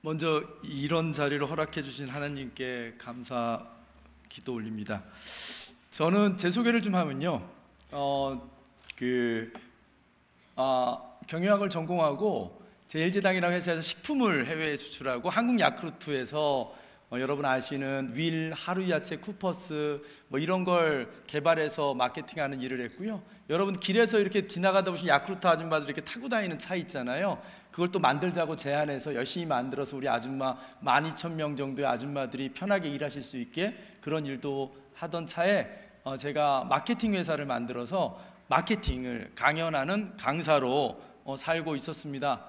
먼저 이런 자리를 허락해 주신 하나님께 감사 기도 올립니다. 저는 제 소개를 좀 하면요, 경영학을 전공하고 제1제당이라는 회사에서 식품을 해외에 수출하고 한국 야쿠르트에서 여러분 아시는 윌, 하루야채, 쿠퍼스 뭐 이런 걸 개발해서 마케팅하는 일을 했고요. 여러분 길에서 이렇게 지나가다 보신 야쿠르트 아줌마들 이렇게 타고 다니는 차 있잖아요. 그걸 또 만들자고 제안해서 열심히 만들어서 우리 아줌마 12,000명 정도의 아줌마들이 편하게 일하실 수 있게 그런 일도 하던 차에 제가 마케팅 회사를 만들어서 마케팅을 강연하는 강사로 살고 있었습니다.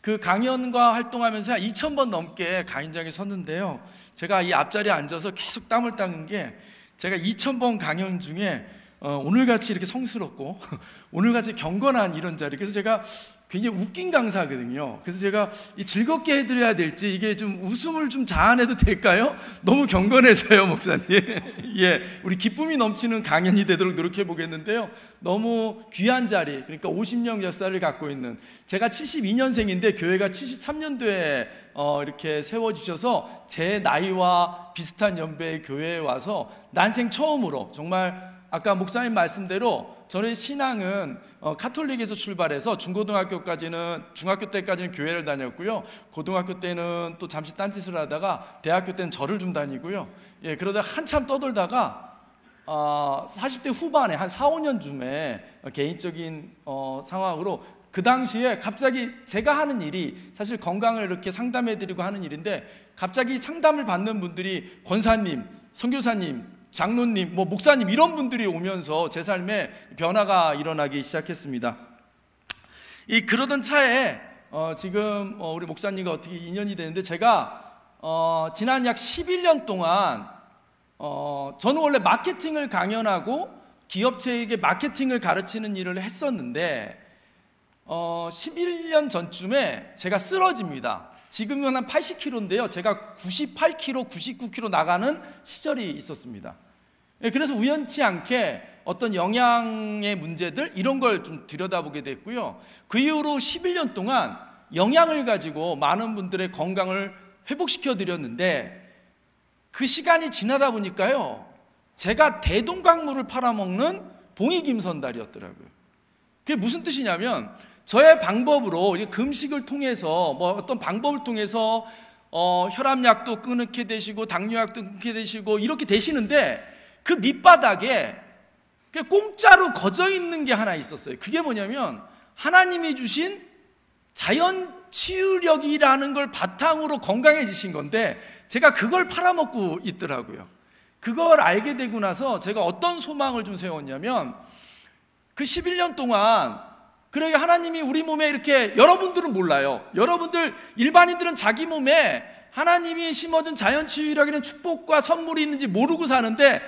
그 강연과 활동하면서 2,000번 넘게 강연장에 섰는데요, 제가 이 앞자리에 앉아서 계속 땀을 닦은 게, 제가 2,000번 강연 중에 오늘같이 이렇게 성스럽고 오늘같이 경건한 이런 자리, 그래서 제가 굉장히 웃긴 강사거든요. 그래서 제가 즐겁게 해드려야 될지, 이게 좀 웃음을 좀 자아내도 될까요? 너무 경건해서요, 목사님. 예, 우리 기쁨이 넘치는 강연이 되도록 노력해 보겠는데요, 너무 귀한 자리, 그러니까 50년 역사를 갖고 있는, 제가 72년생인데 교회가 73년도에 이렇게 세워주셔서 제 나이와 비슷한 연배의 교회에 와서 난생 처음으로, 정말 아까 목사님 말씀대로 저의 신앙은 카톨릭에서 출발해서 중고등학교 때까지는 교회를 다녔고요, 고등학교 때는 또 잠시 딴짓을 하다가 대학교 때는 절을 좀 다니고요, 예, 그러다 한참 떠돌다가 40대 후반에 한 4, 5년쯤에 개인적인 상황으로, 그 당시에 갑자기 제가 하는 일이 사실 건강을 이렇게 상담해드리고 하는 일인데, 갑자기 상담을 받는 분들이 권사님, 선교사님, 장로님, 목사님 이런 분들이 오면서 제 삶에 변화가 일어나기 시작했습니다. 그러던 차에 지금 우리 목사님과 어떻게 인연이 되는데, 제가 지난 약 11년 동안 저는 원래 마케팅을 강연하고 기업체에게 마케팅을 가르치는 일을 했었는데 11년 전쯤에 제가 쓰러집니다. 지금은 한 80kg인데요, 제가 98kg, 99kg 나가는 시절이 있었습니다. 그래서 우연치 않게 어떤 영양의 문제들 이런 걸 좀 들여다보게 됐고요, 그 이후로 11년 동안 영양을 가지고 많은 분들의 건강을 회복시켜 드렸는데, 그 시간이 지나다 보니까요, 제가 대동강물을 팔아먹는 봉익임선달이었더라고요. 그게 무슨 뜻이냐면, 저의 방법으로 금식을 통해서 어떤 방법을 통해서 혈압약도 끊게 되시고 당뇨약도 끊게 되시고 이렇게 되시는데, 그 밑바닥에 공짜로 거저 있는 게 하나 있었어요. 그게 뭐냐면 하나님이 주신 자연 치유력이라는 걸 바탕으로 건강해지신 건데, 제가 그걸 팔아먹고 있더라고요. 그걸 알게 되고 나서 제가 어떤 소망을 좀 세웠냐면, 그 11년 동안 그러게 하나님이 우리 몸에 이렇게, 여러분들은 몰라요, 여러분들 일반인들은 자기 몸에 하나님이 심어준 자연치유력이라는 축복과 선물이 있는지 모르고 사는데,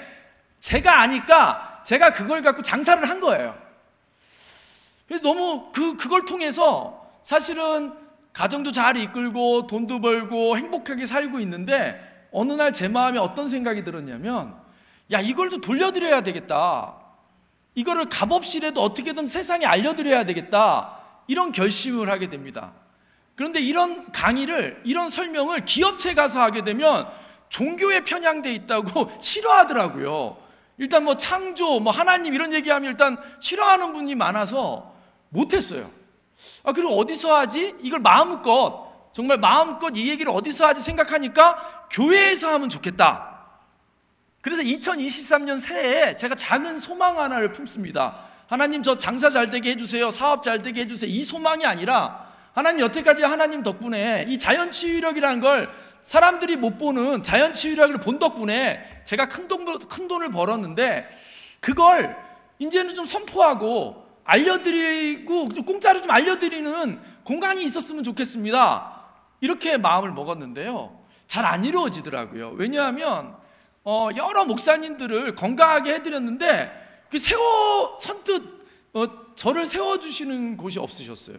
제가 아니까 제가 그걸 갖고 장사를 한 거예요. 그래서 너무 그걸 통해서 사실은 가정도 잘 이끌고 돈도 벌고 행복하게 살고 있는데, 어느 날 제 마음에 어떤 생각이 들었냐면, 야, 이걸 좀 돌려드려야 되겠다, 이거를 값없이라도 어떻게든 세상에 알려드려야 되겠다, 이런 결심을 하게 됩니다. 그런데 이런 강의를, 이런 설명을 기업체 가서 하게 되면 종교에 편향돼 있다고 싫어하더라고요. 일단 창조, 하나님 이런 얘기하면 일단 싫어하는 분이 많아서 못했어요. 그리고 어디서 하지? 이걸 정말 마음껏 이 얘기를 어디서 하지 생각하니까 교회에서 하면 좋겠다. 그래서 2023년 새해에 제가 작은 소망 하나를 품습니다. 하나님, 저 장사 잘 되게 해주세요, 사업 잘 되게 해주세요, 이 소망이 아니라, 하나님, 여태까지 하나님 덕분에 이 자연치유력이라는 걸, 사람들이 못 보는 자연치유력을 본 덕분에 제가 큰 돈을 벌었는데, 그걸 이제는 좀 선포하고 알려드리고 공짜로 좀 알려드리는 공간이 있었으면 좋겠습니다, 이렇게 마음을 먹었는데요, 잘 안 이루어지더라고요. 왜냐하면 여러 목사님들을 건강하게 해드렸는데 선뜻 저를 세워주시는 곳이 없으셨어요.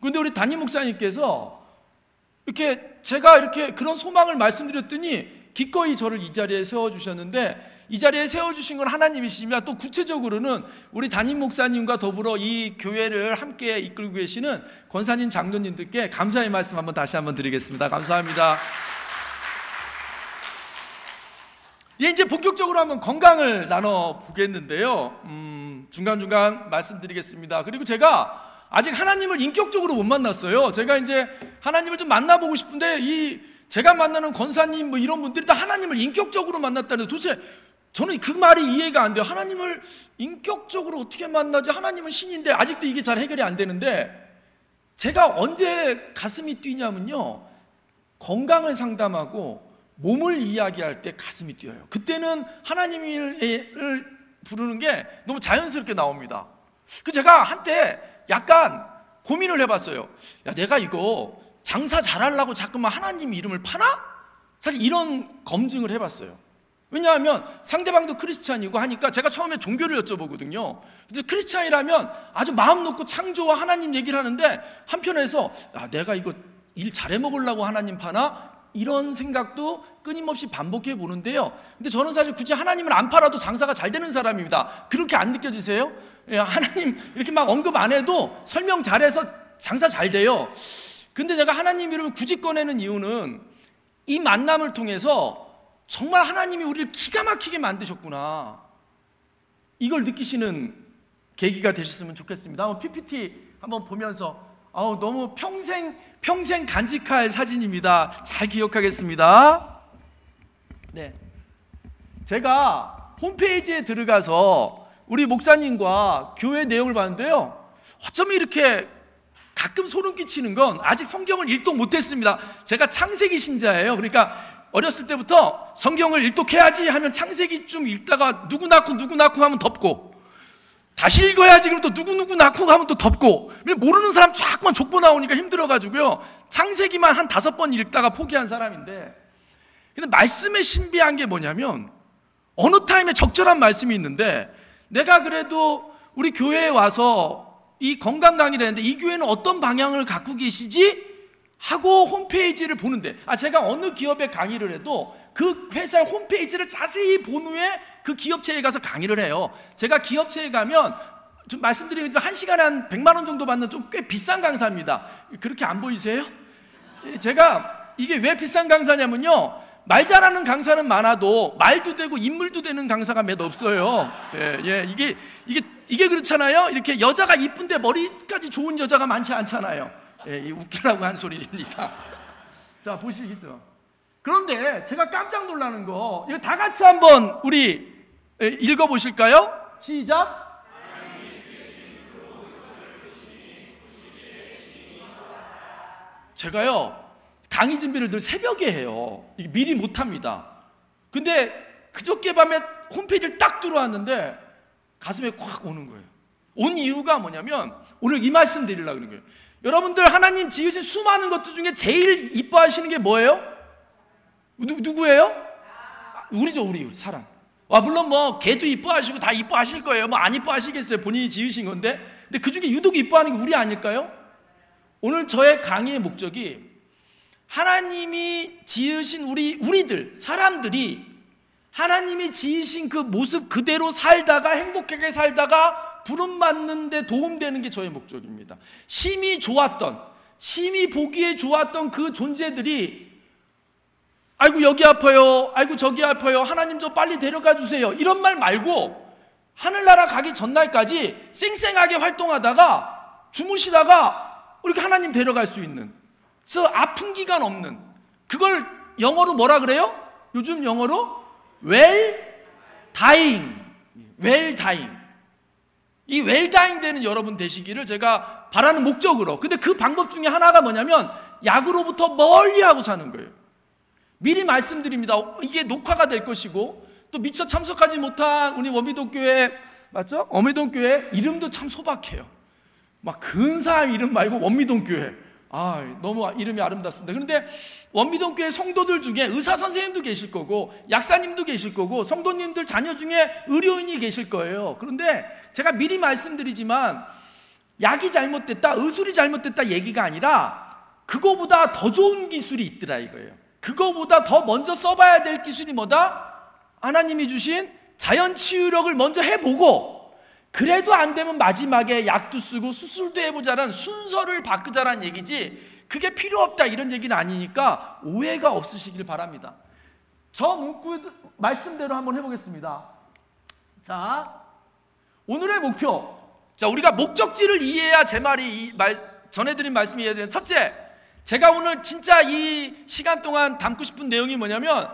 그런데 우리 담임 목사님께서 제가 이렇게 그런 소망을 말씀드렸더니 기꺼이 저를 이 자리에 세워주셨는데, 이 자리에 세워주신 건 하나님이시지만 또 구체적으로는 우리 담임 목사님과 더불어 이 교회를 함께 이끌고 계시는 권사님, 장로님들께 감사의 말씀 다시 한번 드리겠습니다. 감사합니다. 예, 이제 본격적으로 한번 건강을 나눠보겠는데요. 중간중간 말씀드리겠습니다. 그리고 제가 아직 하나님을 인격적으로 못 만났어요. 제가 이제 하나님을 좀 만나보고 싶은데, 제가 만나는 권사님 이런 분들이 다 하나님을 인격적으로 만났다는데, 도대체 저는 그 말이 이해가 안 돼요. 하나님을 인격적으로 어떻게 만나지? 하나님은 신인데 아직도 이게 잘 해결이 안 되는데, 제가 언제 가슴이 뛰냐면요, 건강을 상담하고 몸을 이야기할 때 가슴이 뛰어요. 그때는 하나님을 부르는 게 너무 자연스럽게 나옵니다. 제가 한때 약간 고민을 해봤어요. 야, 내가 이거 장사 잘하려고 자꾸만 하나님 이름을 파나? 사실 이런 검증을 해봤어요. 왜냐하면 상대방도 크리스찬이고 하니까 제가 처음에 종교를 여쭤보거든요. 그래서 크리스찬이라면 아주 마음 놓고 창조와 하나님 얘기를 하는데, 한편에서 야, 내가 이거 일 잘해 먹으려고 하나님 파나? 이런 생각도 끊임없이 반복해 보는데요. 근데 저는 사실 굳이 하나님을 안 팔아도 장사가 잘 되는 사람입니다. 그렇게 안 느껴지세요? 예, 하나님 이렇게 막 언급 안 해도 설명 잘해서 장사 잘 돼요. 근데 내가 하나님 이름을 굳이 꺼내는 이유는 이 만남을 통해서 정말 하나님이 우리를 기가 막히게 만드셨구나, 이걸 느끼시는 계기가 되셨으면 좋겠습니다. 한번 PPT 한번 보면서, 너무 평생 간직할 사진입니다. 잘 기억하겠습니다. 네, 제가 홈페이지에 들어가서 우리 목사님과 교회 내용을 봤는데요, 어쩜 이렇게 가끔 소름 끼치는 건, 아직 성경을 일독 못했습니다. 제가 창세기 신자예요. 그러니까 어렸을 때부터 성경을 일독해야지 하면 창세기 좀 읽다가 누구 낳고 하면 덮고, 다시 읽어야지 그럼 또 누구 낳고 하면 또 덮고, 모르는 사람 자꾸만 족보 나오니까 힘들어가지고요, 창세기만 한 5번 읽다가 포기한 사람인데, 근데 말씀의 신비한 게 뭐냐면, 어느 타임에 적절한 말씀이 있는데, 내가 그래도 우리 교회에 와서 이 건강 강의를 했는데 이 교회는 어떤 방향을 갖고 계시지? 하고 홈페이지를 보는데, 제가 어느 기업에 강의를 해도 그 회사의 홈페이지를 자세히 본 후에 그 기업체에 가서 강의를 해요. 제가 기업체에 가면 좀 말씀드리면 1시간에 한 100만 원 정도 받는 좀 꽤 비싼 강사입니다. 그렇게 안 보이세요? 제가 이게 왜 비싼 강사냐면요, 말 잘하는 강사는 많아도 말도 되고 인물도 되는 강사가 몇 없어요. 이게 그렇잖아요. 이렇게 여자가 이쁜데 머리까지 좋은 여자가 많지 않잖아요. 웃기라고 한 소리입니다. 자, 보시겠죠? 그런데 제가 깜짝 놀라는 거, 이거 다 같이 한번 우리 읽어보실까요? 시작. 제가요, 강의 준비를 늘 새벽에 해요. 이게 미리 못합니다. 근데 그저께 밤에 홈페이지를 딱 들어왔는데 가슴에 콱 오는 거예요. 온 이유가 뭐냐면, 오늘 이 말씀 드리려고 그러는 거예요. 여러분들, 하나님 지으신 수많은 것들 중에 제일 이뻐하시는 게 뭐예요? 누구예요? 우리죠, 우리 사람. 물론 개도 이뻐하시고 다 이뻐하실 거예요. 안 이뻐하시겠어요? 본인이 지으신 건데. 근데 그 중에 유독 이뻐하는 게 우리 아닐까요? 오늘 저의 강의의 목적이, 하나님이 지으신 우리들, 사람들이 하나님이 지으신 그 모습 그대로 살다가, 행복하게 살다가 부름받는 데 도움되는 게 저의 목적입니다. 심히 좋았던, 심히 보기에 좋았던 그 존재들이 아이고 여기 아파요, 아이고 저기 아파요, 하나님 저 빨리 데려가 주세요, 이런 말 말고 하늘나라 가기 전날까지 쌩쌩하게 활동하다가 주무시다가 이렇게 하나님 데려갈 수 있는, 저 아픈 기간 없는, 그걸 영어로 뭐라 그래요? 요즘 영어로 well dying. 이 웰다잉 되는 여러분 되시기를 제가 바라는 목적으로. 근데 그 방법 중에 하나가 뭐냐면, 약으로부터 멀리하고 사는 거예요. 미리 말씀드립니다. 이게 녹화가 될 것이고, 또 미처 참석하지 못한 우리 원미동교회, 맞죠? 원미동교회 이름도 참 소박해요. 막 근사한 이름 말고 원미동교회. 너무 이름이 아름답습니다. 그런데 원미동교회 성도들 중에 의사 선생님도 계실 거고, 약사님도 계실 거고, 성도님들 자녀 중에 의료인이 계실 거예요. 그런데 제가 미리 말씀드리지만, 약이 잘못됐다, 의술이 잘못됐다 얘기가 아니라 그거보다 더 좋은 기술이 있더라 이거예요. 그거보다 더 먼저 써봐야 될 기술이 뭐다? 하나님이 주신 자연치유력을 먼저 해보고, 그래도 안 되면 마지막에 약도 쓰고 수술도 해보자는 순서를 바꾸자라는 얘기지, 그게 필요 없다 이런 얘기는 아니니까 오해가 없으시길 바랍니다. 저 문구 말씀대로 한번 해보겠습니다. 자, 오늘의 목표. 자, 우리가 목적지를 이해해야 제 말이 전해드린 말씀이 이해되는. 첫째, 제가 오늘 진짜 이 시간 동안 담고 싶은 내용이 뭐냐면,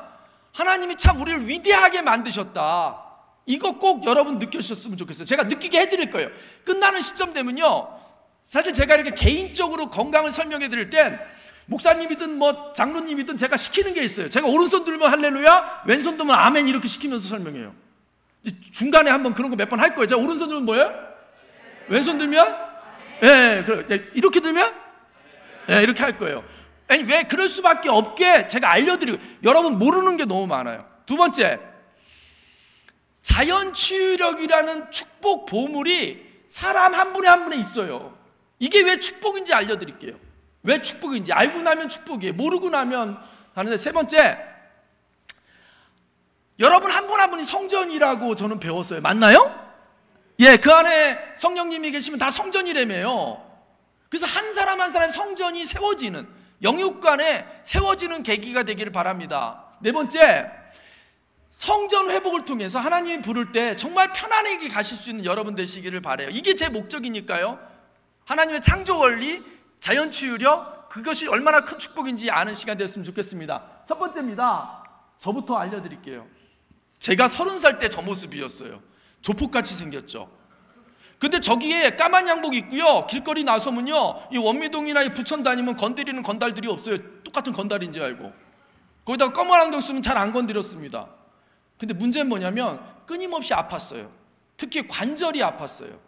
하나님이 참 우리를 위대하게 만드셨다. 이거 꼭 여러분 느끼셨으면 좋겠어요. 제가 느끼게 해드릴 거예요. 끝나는 시점 되면요, 사실 제가 이렇게 개인적으로 건강을 설명해 드릴 땐 목사님이든 뭐 장로님이든 제가 시키는 게 있어요. 제가 오른손 들면 할렐루야, 왼손 들면 아멘 이렇게 시키면서 설명해요. 중간에 한번 그런 거 몇 번 할 거예요. 제가 오른손 들면 뭐예요? 왼손 들면? 예, 이렇게 들면? 예, 이렇게 할 거예요. 아니, 왜 그럴 수밖에 없게 제가 알려드리고, 여러분 모르는 게 너무 많아요. 두 번째, 자연치유력이라는 축복 보물이 사람 한 분에 한 분에 있어요. 이게 왜 축복인지 알려드릴게요. 왜 축복인지 알고 나면 축복이에요. 모르고 나면 하는데, 세 번째, 여러분 한 분 한 분이 성전이라고 저는 배웠어요. 맞나요? 예, 그 안에 성령님이 계시면 다 성전이라며요. 그래서 한 사람 한 사람 성전이 세워지는, 영육간에 세워지는 계기가 되기를 바랍니다. 네 번째, 성전 회복을 통해서 하나님이 부를 때 정말 편안하게 가실 수 있는 여러분 되시기를 바라요. 이게 제 목적이니까요. 하나님의 창조 원리, 자연치유력, 그것이 얼마나 큰 축복인지 아는 시간 됐으면 좋겠습니다. 첫 번째입니다. 저부터 알려드릴게요. 제가 30살 때 저 모습이었어요. 조폭같이 생겼죠. 근데 저기에 까만 양복 입고요, 길거리 나서면요, 이 원미동이나 이 부천 다니면 건드리는 건달들이 없어요. 똑같은 건달인 줄 알고. 거기다가 검은 안경 쓰면 잘 안 건드렸습니다. 근데 문제는 뭐냐면 끊임없이 아팠어요. 특히 관절이 아팠어요.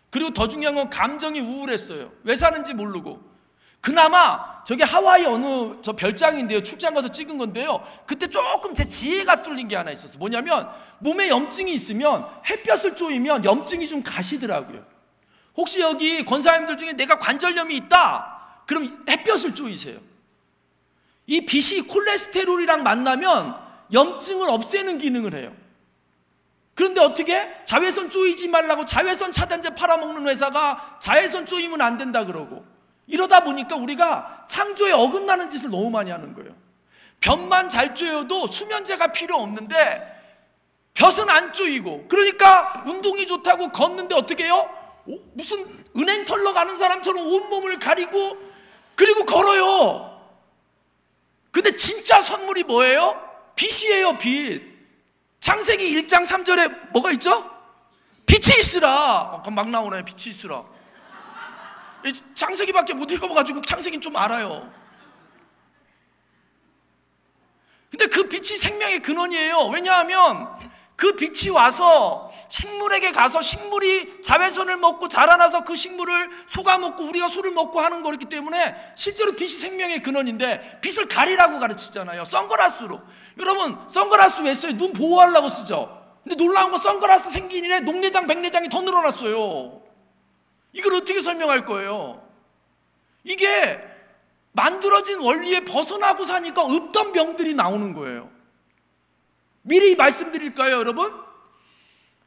그리고 더 중요한 건 감정이 우울했어요. 왜 사는지 모르고. 그나마 저기 하와이 어느 저 별장인데요, 출장 가서 찍은 건데요, 그때 조금 제 지혜가 뚫린 게 하나 있었어요. 뭐냐면 몸에 염증이 있으면 햇볕을 쬐면 염증이 좀 가시더라고요. 혹시 여기 권사님들 중에 내가 관절염이 있다, 그럼 햇볕을 쬐이세요. 이 빛이 콜레스테롤이랑 만나면 염증을 없애는 기능을 해요. 그런데 어떻게? 자외선 쪼이지 말라고 자외선 차단제 팔아먹는 회사가 자외선 쪼이면 안 된다 그러고, 이러다 보니까 우리가 창조에 어긋나는 짓을 너무 많이 하는 거예요. 볕만 잘 쬐어도 수면제가 필요 없는데 볕은 안 쪼이고, 그러니까 운동이 좋다고 걷는데 어떻게 해요? 무슨 은행 털러 가는 사람처럼 온몸을 가리고 그리고 걸어요. 근데 진짜 선물이 뭐예요? 빛이에요, 빛. 창세기 1장 3절에 뭐가 있죠? 빛이 있으라. 막 나오네, 빛이 있으라. 창세기밖에 못 읽어봐가지고 창세기는 좀 알아요. 근데 그 빛이 생명의 근원이에요. 왜냐하면 그 빛이 와서 식물에게 가서 식물이 자외선을 먹고 자라나서 그 식물을 솎아먹고 우리가 소를 먹고 하는 거기 때문에 실제로 빛이 생명의 근원인데, 빛을 가리라고 가르치잖아요. 선글라스로. 여러분, 선글라스 왜 써요? 눈 보호하려고 쓰죠. 근데 놀라운 건 선글라스 생긴 이래 녹내장 백내장이 더 늘어났어요. 이걸 어떻게 설명할 거예요? 이게 만들어진 원리에 벗어나고 사니까 없던 병들이 나오는 거예요. 미리 말씀드릴까요, 여러분?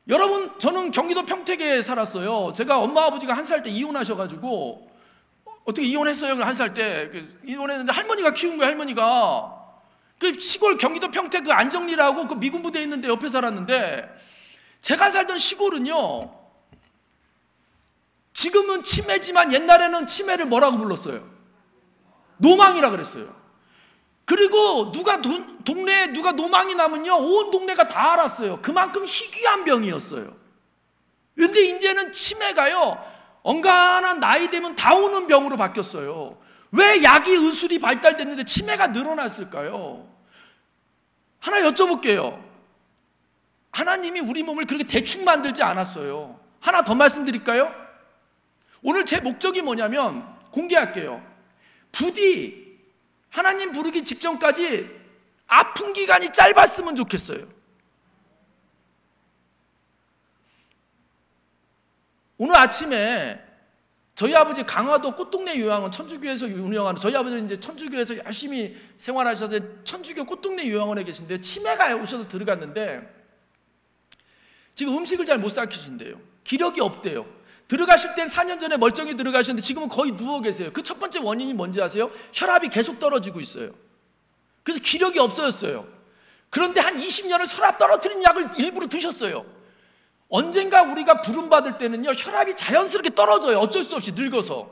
여러분, 저는 경기도 평택에 살았어요. 제가 엄마 아버지가 1살 때 이혼하셔가지고, 어떻게 이혼했어요? 1살 때 이혼했는데 할머니가 키운 거예요. 할머니가 그 시골 경기도 평택 그 안정리라고 그 미군 부대에 있는데 옆에 살았는데, 제가 살던 시골은요, 지금은 치매지만 옛날에는 치매를 뭐라고 불렀어요? 노망이라 그랬어요. 그리고 동네에 누가 노망이 나면요, 온 동네가 다 알았어요. 그만큼 희귀한 병이었어요. 근데 이제는 치매가요, 언간한 나이 되면 다 오는 병으로 바뀌었어요. 왜 약이 의술이 발달됐는데 치매가 늘어났을까요? 하나 여쭤볼게요. 하나님이 우리 몸을 그렇게 대충 만들지 않았어요. 하나 더 말씀드릴까요? 오늘 제 목적이 뭐냐면, 공개할게요. 부디 하나님 부르기 직전까지 아픈 기간이 짧았으면 좋겠어요. 오늘 아침에 저희 아버지 강화도 꽃동네 요양원 천주교에서 운영하는, 저희 아버지는 이제 천주교에서 열심히 생활하셔서 천주교 꽃동네 요양원에 계신데 치매가 오셔서 들어갔는데 지금 음식을 잘 못 삼키신대요. 기력이 없대요. 들어가실 땐 4년 전에 멀쩡히 들어가셨는데 지금은 거의 누워 계세요. 그 첫 번째 원인이 뭔지 아세요? 혈압이 계속 떨어지고 있어요. 그래서 기력이 없어졌어요. 그런데 한 20년을 혈압 떨어뜨리는 약을 일부러 드셨어요. 언젠가 우리가 부름받을 때는요, 혈압이 자연스럽게 떨어져요. 어쩔 수 없이 늙어서.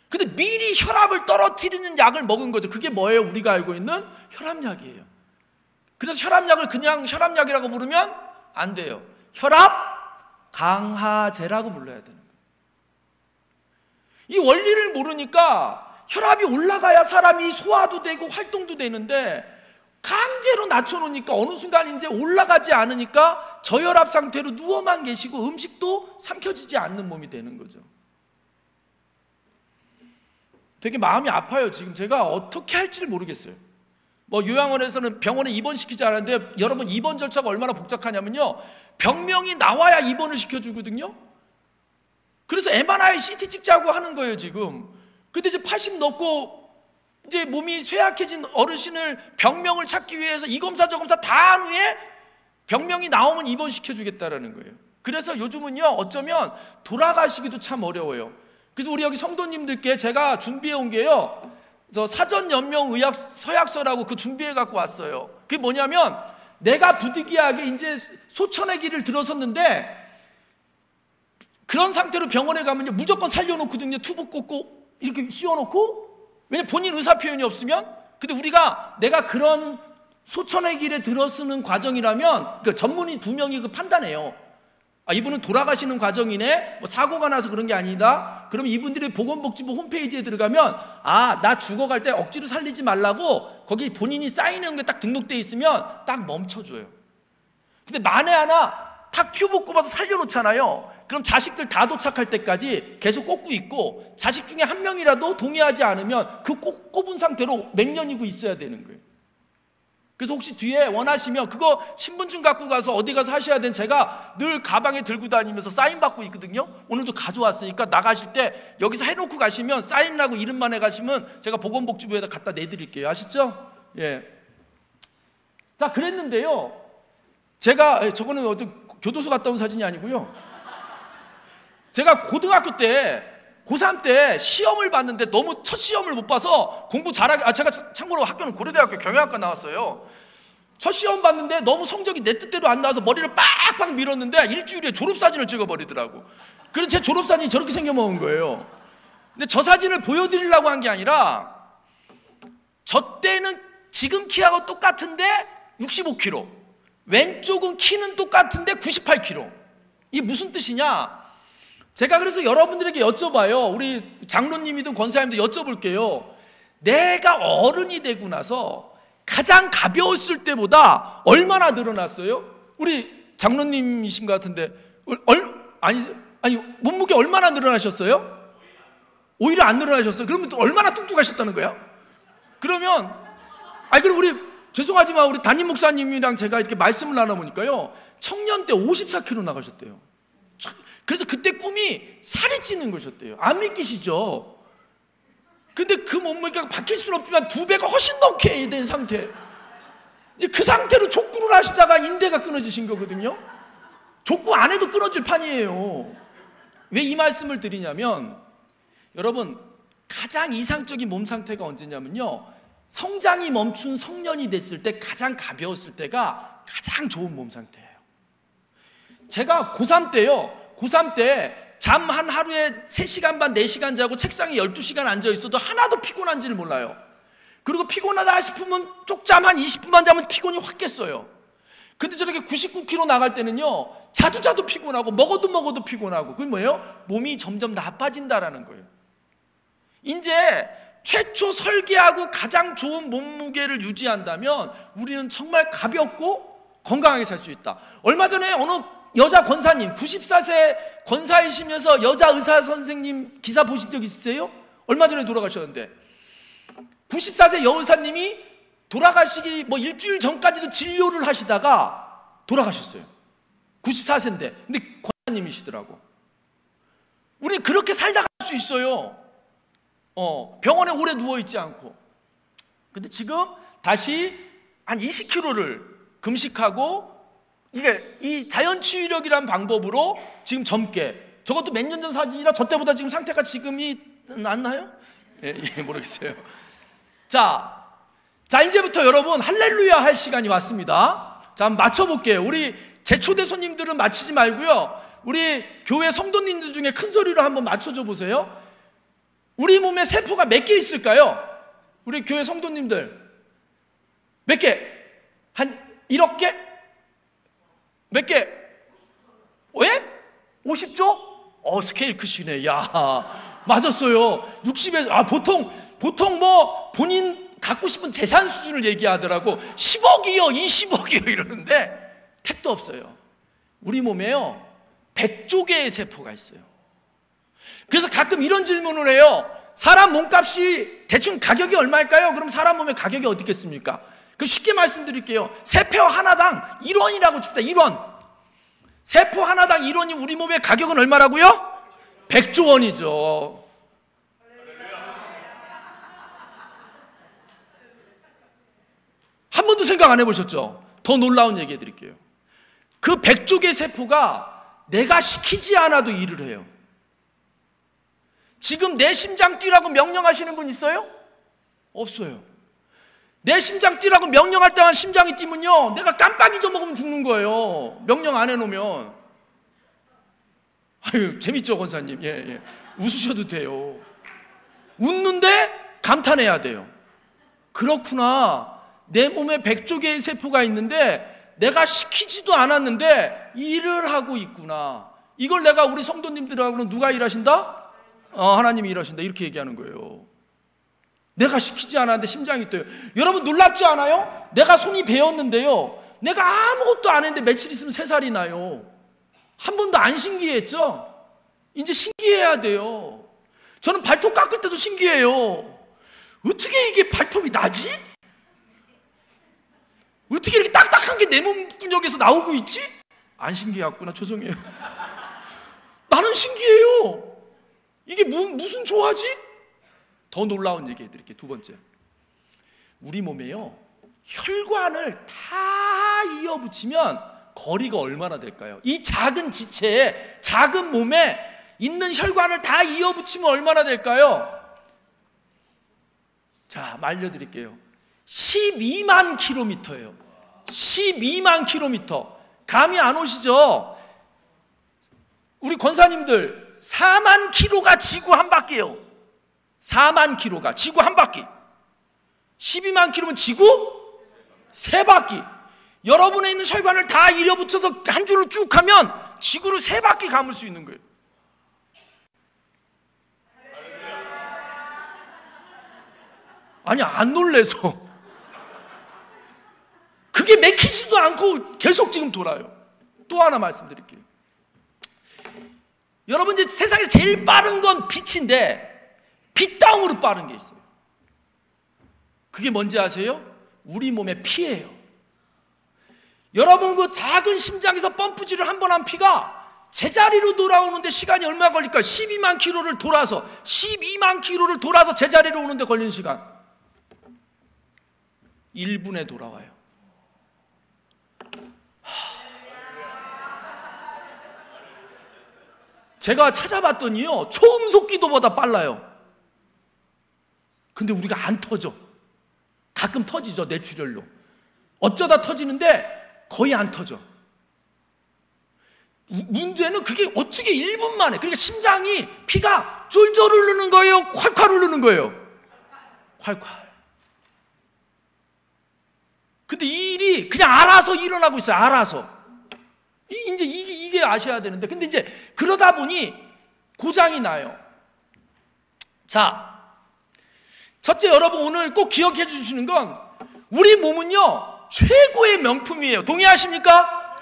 근데 미리 혈압을 떨어뜨리는 약을 먹은 거죠. 그게 뭐예요? 우리가 알고 있는 혈압약이에요. 그래서 혈압약을 그냥 혈압약이라고 부르면 안 돼요. 혈압 강화제라고 불러야 되는 거예요. 이 원리를 모르니까 혈압이 올라가야 사람이 소화도 되고 활동도 되는데 강제로 낮춰놓으니까 어느 순간 이제 올라가지 않으니까 저혈압 상태로 누워만 계시고 음식도 삼켜지지 않는 몸이 되는 거죠. 되게 마음이 아파요. 지금 제가 어떻게 할지를 모르겠어요. 뭐 요양원에서는 병원에 입원시키지 않았는데 여러분 입원 절차가 얼마나 복잡하냐면요, 병명이 나와야 입원을 시켜주거든요. 그래서 MRI, CT 찍자고 하는 거예요 지금. 근데 이제 80 넘고 이제 몸이 쇠약해진 어르신을 병명을 찾기 위해서 이 검사 저 검사 다 한 후에 병명이 나오면 입원시켜주겠다라는 거예요. 그래서 요즘은요, 어쩌면 돌아가시기도 참 어려워요. 그래서 우리 여기 성도님들께 제가 준비해 온 게요, 저 사전연명의학 서약서라고 그 준비해 갖고 왔어요. 그게 뭐냐면 내가 부득이하게 이제 소천의 길을 들어섰는데 그런 상태로 병원에 가면요 무조건 살려놓거든요. 투부 꽂고 이렇게 씌워놓고. 왜냐면 본인 의사 표현이 없으면. 근데 우리가 내가 그런 소천의 길에 들어서는 과정이라면 그 전문의 2명이 그 판단해요. 아, 이분은 돌아가시는 과정이네, 뭐 사고가 나서 그런 게 아니다. 그럼 이분들이 보건복지부 홈페이지에 들어가면 아, 나 죽어갈 때 억지로 살리지 말라고 거기 본인이 사인한 게 딱 등록돼 있으면 딱 멈춰줘요. 근데 만에 하나 탁 튜브 꼽아서 살려놓잖아요. 그럼 자식들 다 도착할 때까지 계속 꽂고 있고 자식 중에 한 명이라도 동의하지 않으면 그 꼽은 상태로 몇 년이고 있어야 되는 거예요. 그래서 혹시 뒤에 원하시면 그거 신분증 갖고 가서 어디 가서 하셔야 되는, 제가 늘 가방에 들고 다니면서 사인 받고 있거든요. 오늘도 가져왔으니까 나가실 때 여기서 해놓고 가시면 사인하고 이름만 해가시면 제가 보건복지부에다 갖다 내드릴게요. 아시죠? 예. 자, 그랬는데요, 제가 저거는 어제 교도소 갔다 온 사진이 아니고요, 제가 고등학교 때 고3 때 시험을 봤는데 너무 첫 시험을 못 봐서 공부 잘하게, 제가 참고로 학교는 고려대학교 경영학과 나왔어요. 첫 시험 봤는데 너무 성적이 내 뜻대로 안 나와서 머리를 빡빡 밀었는데 일주일에 졸업사진을 찍어버리더라고. 그래서 제 졸업사진이 저렇게 생겨먹은 거예요. 근데 저 사진을 보여드리려고 한 게 아니라 저 때는 지금 키하고 똑같은데 65kg, 왼쪽은 키는 똑같은데 98kg. 이게 무슨 뜻이냐? 제가 그래서 여러분들에게 여쭤봐요. 우리 장로님이든 권사님도 여쭤볼게요. 내가 어른이 되고 나서 가장 가벼웠을 때보다 얼마나 늘어났어요? 우리 장로님이신 것 같은데 아니 몸무게 얼마나 늘어나셨어요? 오히려 안 늘어나셨어요? 그러면 또 얼마나 뚱뚱하셨다는 거야? 그러면 그럼 우리 죄송하지만 우리 담임 목사님이랑 제가 이렇게 말씀을 나눠보니까요, 청년 때 54kg 나가셨대요. 그래서 그때 꿈이 살이 찌는 것이었대요. 안 믿기시죠? 근데 그 몸무게가 바뀔 수는 없지만 2배가 훨씬 넘게 된 상태, 그 상태로 족구를 하시다가 인대가 끊어지신 거거든요. 족구 안 해도 끊어질 판이에요. 왜 이 말씀을 드리냐면, 여러분 가장 이상적인 몸 상태가 언제냐면요, 성장이 멈춘 성년이 됐을 때 가장 가벼웠을 때가 가장 좋은 몸 상태예요. 제가 고3 때요, 고3 때 잠 한 하루에 3시간 반 4시간 자고 책상에 12시간 앉아 있어도 하나도 피곤한지를 몰라요. 그리고 피곤하다 싶으면 쪽잠 한 20분만 자면 피곤이 확 깼어요. 근데 저렇게 99kg 나갈 때는요, 자도 피곤하고 먹어도 피곤하고. 그게 뭐예요? 몸이 점점 나빠진다라는 거예요. 이제 최초 설계하고 가장 좋은 몸무게를 유지한다면 우리는 정말 가볍고 건강하게 살 수 있다. 얼마 전에 어느 여자 권사님, 94세 권사이시면서 여자 의사 선생님 기사 보신 적 있으세요? 얼마 전에 돌아가셨는데 94세 여의사님이 돌아가시기 뭐 일주일 전까지도 진료를 하시다가 돌아가셨어요. 94세인데 근데 권사님이시더라고. 우리 그렇게 살다 갈 수 있어요. 병원에 오래 누워있지 않고. 근데 지금 다시 한 20kg를 금식하고, 이게 이 자연치유력이라는 방법으로 지금 젊게, 저것도 몇 년 전 사진이라 저 때보다 지금 상태가 지금이 낫나요? 예, 모르겠어요. 자, 이제부터 여러분 할렐루야 할 시간이 왔습니다. 자, 한번 맞춰볼게요. 우리 제 초대 손님들은 맞히지 말고요, 우리 교회 성도님들 중에 큰 소리로 한번 맞춰줘 보세요. 우리 몸에 세포가 몇 개 있을까요? 우리 교회 성도님들 몇 개? 한 1억 개? 몇 개? 왜? 50조? 스케일 크시네. 야, 맞았어요. 60에, 보통 뭐 본인 갖고 싶은 재산 수준을 얘기하더라고. 10억이요, 20억이요 이러는데 택도 없어요. 우리 몸에요 100조 개의 세포가 있어요. 그래서 가끔 이런 질문을 해요. 사람 몸값이 대충 가격이 얼마일까요? 그럼 사람 몸의 가격이 어떻겠습니까? 그 쉽게 말씀드릴게요. 세포 하나당 1원이라고 칩시다. 1원. 세포 하나당 1원이 우리 몸의 가격은 얼마라고요? 100조 원이죠. 한 번도 생각 안 해보셨죠? 더 놀라운 얘기 해드릴게요. 그 100조 개 세포가 내가 시키지 않아도 일을 해요. 지금 내 심장 뛰라고 명령하시는 분 있어요? 없어요. 내 심장 뛰라고 명령할 때만 심장이 뛰면요, 내가 깜빡 잊어먹으면 죽는 거예요. 명령 안 해놓으면. 아유, 재밌죠 권사님? 예. 웃으셔도 돼요. 웃는데 감탄해야 돼요. 그렇구나, 내 몸에 100조 개의 세포가 있는데 내가 시키지도 않았는데 일을 하고 있구나. 이걸 내가 우리 성도님들하고는 누가 일하신다? 하나님이 일하신다, 이렇게 얘기하는 거예요. 내가 시키지 않았는데 심장이 뛰어요. 여러분 놀랍지 않아요? 내가 손이 베었는데요, 내가 아무것도 안 했는데 며칠 있으면 3살이 나요. 한 번도 안 신기했죠? 이제 신기해야 돼요. 저는 발톱 깎을 때도 신기해요. 어떻게 이게 발톱이 나지? 어떻게 이렇게 딱딱한 게 내 몸 근육에서 나오고 있지? 안 신기했구나, 죄송해요. 나는 신기해요. 이게 무슨 조화지? 더 놀라운 얘기 해드릴게요. 두 번째, 우리 몸에요 혈관을 다 이어붙이면 거리가 얼마나 될까요? 이 작은 지체에, 작은 몸에 있는 혈관을 다 이어붙이면 얼마나 될까요? 자, 알려드릴게요. 12만 킬로미터예요. 12만 킬로미터. 감이 안 오시죠? 우리 권사님들 4만 킬로가 지구 한 바퀴예요. 4만 킬로가 지구 한 바퀴. 12만 킬로면 지구 3바퀴. 여러분에 있는 혈관을 다 이어붙여서 한 줄로 쭉 하면 지구를 3바퀴 감을 수 있는 거예요. 아니, 안 놀래서. 그게 맥히지도 않고 계속 지금 돌아요. 또 하나 말씀드릴게요. 여러분, 이제 세상에서 제일 빠른 건 빛인데 빛다움으로 빠른 게 있어요. 그게 뭔지 아세요? 우리 몸의 피예요. 여러분, 그 작은 심장에서 펌프질을 한 번 한 피가 제자리로 돌아오는데 시간이 얼마 걸릴까요? 12만 킬로를 돌아서, 12만 킬로를 돌아서 제자리로 오는데 걸리는 시간 1분에 돌아와요. 제가 찾아봤더니요, 초음속 기도보다 빨라요. 근데 우리가 안 터져. 가끔 터지죠, 뇌출혈로. 어쩌다 터지는데 거의 안 터져. 문제는 그게 어떻게 1분 만에, 그러니까 심장이 피가 쫄쫄 흐르는 거예요, 콸콸 흐르는 거예요? 콸콸. 근데 이 일이 그냥 알아서 일어나고 있어요. 알아서. 이제 이게 아셔야 되는데, 근데 이제 그러다 보니 고장이 나요. 자, 첫째, 여러분 오늘 꼭 기억해 주시는 건, 우리 몸은요 최고의 명품이에요. 동의하십니까?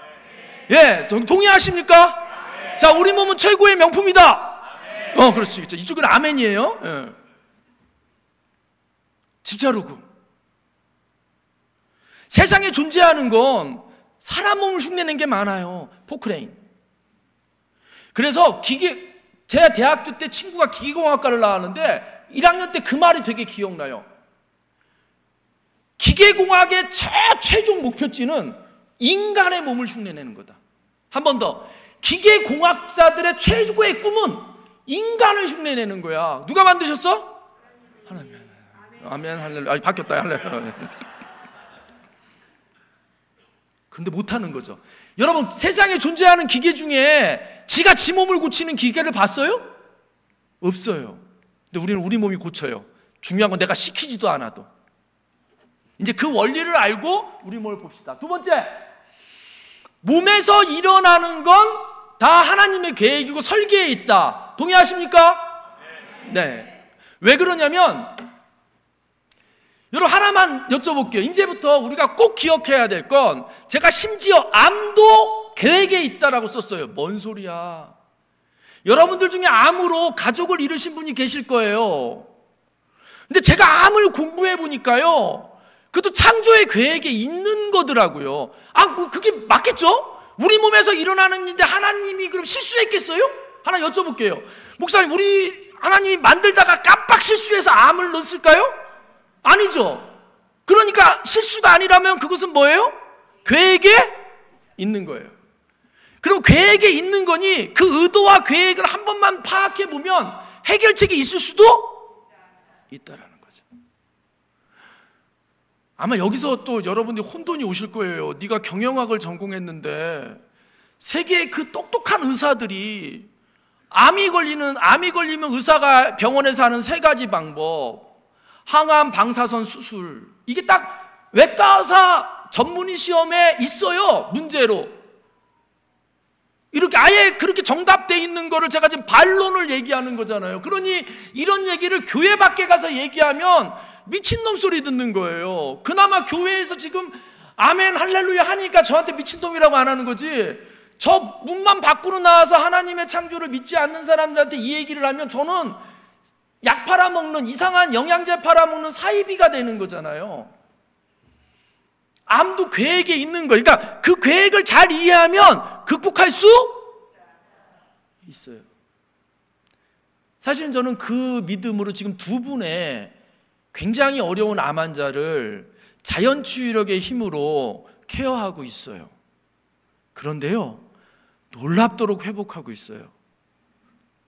예, 동의하십니까? 자, 우리 몸은 최고의 명품이다. 그렇지, 그렇죠. 이쪽은 아멘이에요. 예. 진짜로. 세상에 존재하는 건 사람 몸을 흉내낸 게 많아요. 포크레인. 그래서 기계, 제가 대학교 때 친구가 기계공학과를 나왔는데 1학년 때 그 말이 되게 기억나요. 기계공학의 최종 목표치는 인간의 몸을 흉내내는 거다. 한 번 더. 기계공학자들의 최고의 꿈은 인간을 흉내내는 거야. 누가 만드셨어? 하나님. 아멘. 할렐루야. 바뀌었다. 할렐루야. 그런데 못하는 거죠. 여러분, 세상에 존재하는 기계 중에 지가 지 몸을 고치는 기계를 봤어요? 없어요. 근데 우리는 우리 몸이 고쳐요. 중요한 건 내가 시키지도 않아도. 이제 그 원리를 알고 우리 몸을 봅시다. 두 번째, 몸에서 일어나는 건 다 하나님의 계획이고 설계에 있다. 동의하십니까? 네. 왜 그러냐면, 여러분 하나만 여쭤볼게요. 이제부터 우리가 꼭 기억해야 될 건, 제가 심지어 암도 계획에 있다라고 썼어요. 뭔 소리야. 여러분들 중에 암으로 가족을 잃으신 분이 계실 거예요. 근데 제가 암을 공부해 보니까요, 그것도 창조의 계획에 있는 거더라고요. 뭐 그게 맞겠죠? 우리 몸에서 일어나는 일인데 하나님이 그럼 실수했겠어요? 하나 여쭤볼게요. 목사님, 우리 하나님이 만들다가 깜빡 실수해서 암을 넣었을까요? 아니죠. 그러니까 실수가 아니라면 그것은 뭐예요? 계획에 있는 거예요. 그럼 계획에 있는 거니 그 의도와 계획을 한 번만 파악해 보면 해결책이 있을 수도 있다라는 거죠. 아마 여기서 또 여러분들이 혼돈이 오실 거예요. 네가 경영학을 전공했는데 세계의 그 똑똑한 의사들이 암이 걸리면 의사가 병원에서 하는 3가지 방법, 항암, 방사선, 수술, 이게 딱 외과의사 전문의 시험에 있어요. 문제로 이렇게 아예 그렇게 정답되어 있는 거를 제가 지금 반론을 얘기하는 거잖아요. 그러니 이런 얘기를 교회 밖에 가서 얘기하면 미친놈 소리 듣는 거예요. 그나마 교회에서 지금 아멘 할렐루야 하니까 저한테 미친놈이라고 안 하는 거지, 저 문만 밖으로 나와서 하나님의 창조를 믿지 않는 사람들한테 이 얘기를 하면 저는 약 팔아먹는, 이상한 영양제 팔아먹는 사이비가 되는 거잖아요. 암도 계획에 있는 거예요. 그러니까 그 계획을 잘 이해하면 극복할 수 있어요. 사실은 저는 그 믿음으로 지금 2분의 굉장히 어려운 암 환자를 자연치유력의 힘으로 케어하고 있어요. 그런데요, 놀랍도록 회복하고 있어요.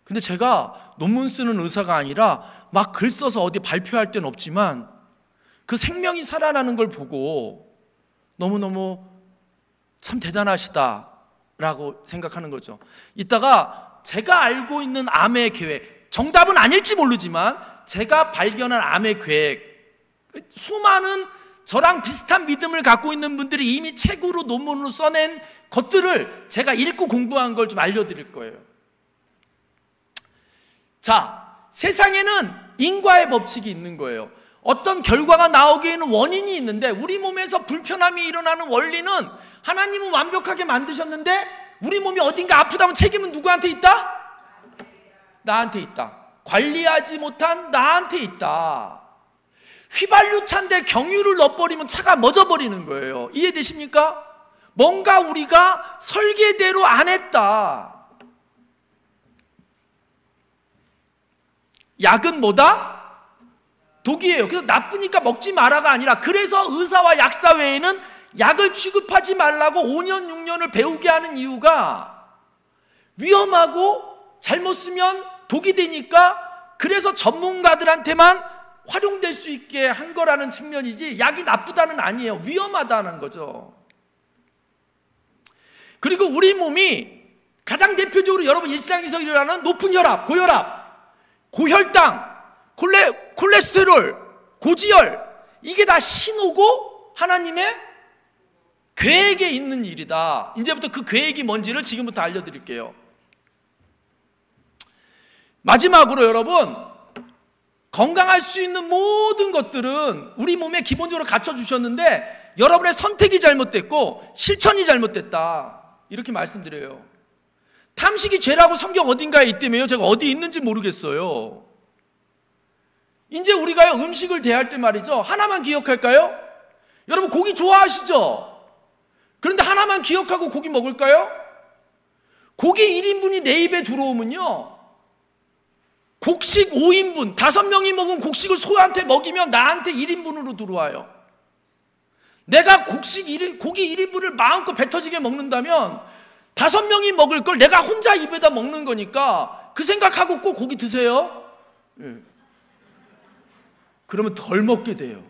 근데 제가 논문 쓰는 의사가 아니라 막 글 써서 어디 발표할 데는 없지만 그 생명이 살아나는 걸 보고 너무너무 참 대단하시다라고 생각하는 거죠. 이따가 제가 알고 있는 암의 계획, 정답은 아닐지 모르지만 제가 발견한 암의 계획, 수많은 저랑 비슷한 믿음을 갖고 있는 분들이 이미 책으로 논문으로 써낸 것들을 제가 읽고 공부한 걸 좀 알려드릴 거예요. 자, 세상에는 인과의 법칙이 있는 거예요. 어떤 결과가 나오기에는 원인이 있는데 우리 몸에서 불편함이 일어나는 원리는 하나님은 완벽하게 만드셨는데 우리 몸이 어딘가 아프다면 책임은 누구한테 있다? 나한테 있다. 관리하지 못한 나한테 있다. 휘발유차인데 경유를 넣어버리면 차가 멎어버리는 거예요. 이해되십니까? 뭔가 우리가 설계대로 안 했다. 약은 뭐다? 독이에요. 그래서 나쁘니까 먹지 마라가 아니라, 그래서 의사와 약사 외에는 약을 취급하지 말라고 5년 6년을 배우게 하는 이유가 위험하고 잘못 쓰면 독이 되니까, 그래서 전문가들한테만 활용될 수 있게 한 거라는 측면이지 약이 나쁘다는 아니에요. 위험하다는 거죠. 그리고 우리 몸이 가장 대표적으로 여러분 일상에서 일어나는 높은 혈압, 고혈압, 고혈당, 콜레스테롤, 고지혈, 이게 다 신호고 하나님의 계획에 있는 일이다. 이제부터 그 계획이 뭔지를 지금부터 알려드릴게요. 마지막으로 여러분, 건강할 수 있는 모든 것들은 우리 몸에 기본적으로 갖춰주셨는데 여러분의 선택이 잘못됐고 실천이 잘못됐다, 이렇게 말씀드려요. 탐식이 죄라고 성경 어딘가에 있다며요. 제가 어디 있는지 모르겠어요. 이제 우리가요, 음식을 대할 때 말이죠, 하나만 기억할까요? 여러분 고기 좋아하시죠? 그런데 하나만 기억하고 고기 먹을까요? 고기 1인분이 내 입에 들어오면요, 곡식 5인분, 5명이 먹은 곡식을 소한테 먹이면 나한테 1인분으로 들어와요. 내가 고기 1인분을 마음껏 배 터지게 먹는다면 5명이 먹을 걸 내가 혼자 입에다 먹는 거니까 그 생각하고 꼭 고기 드세요. 예. 그러면 덜 먹게 돼요.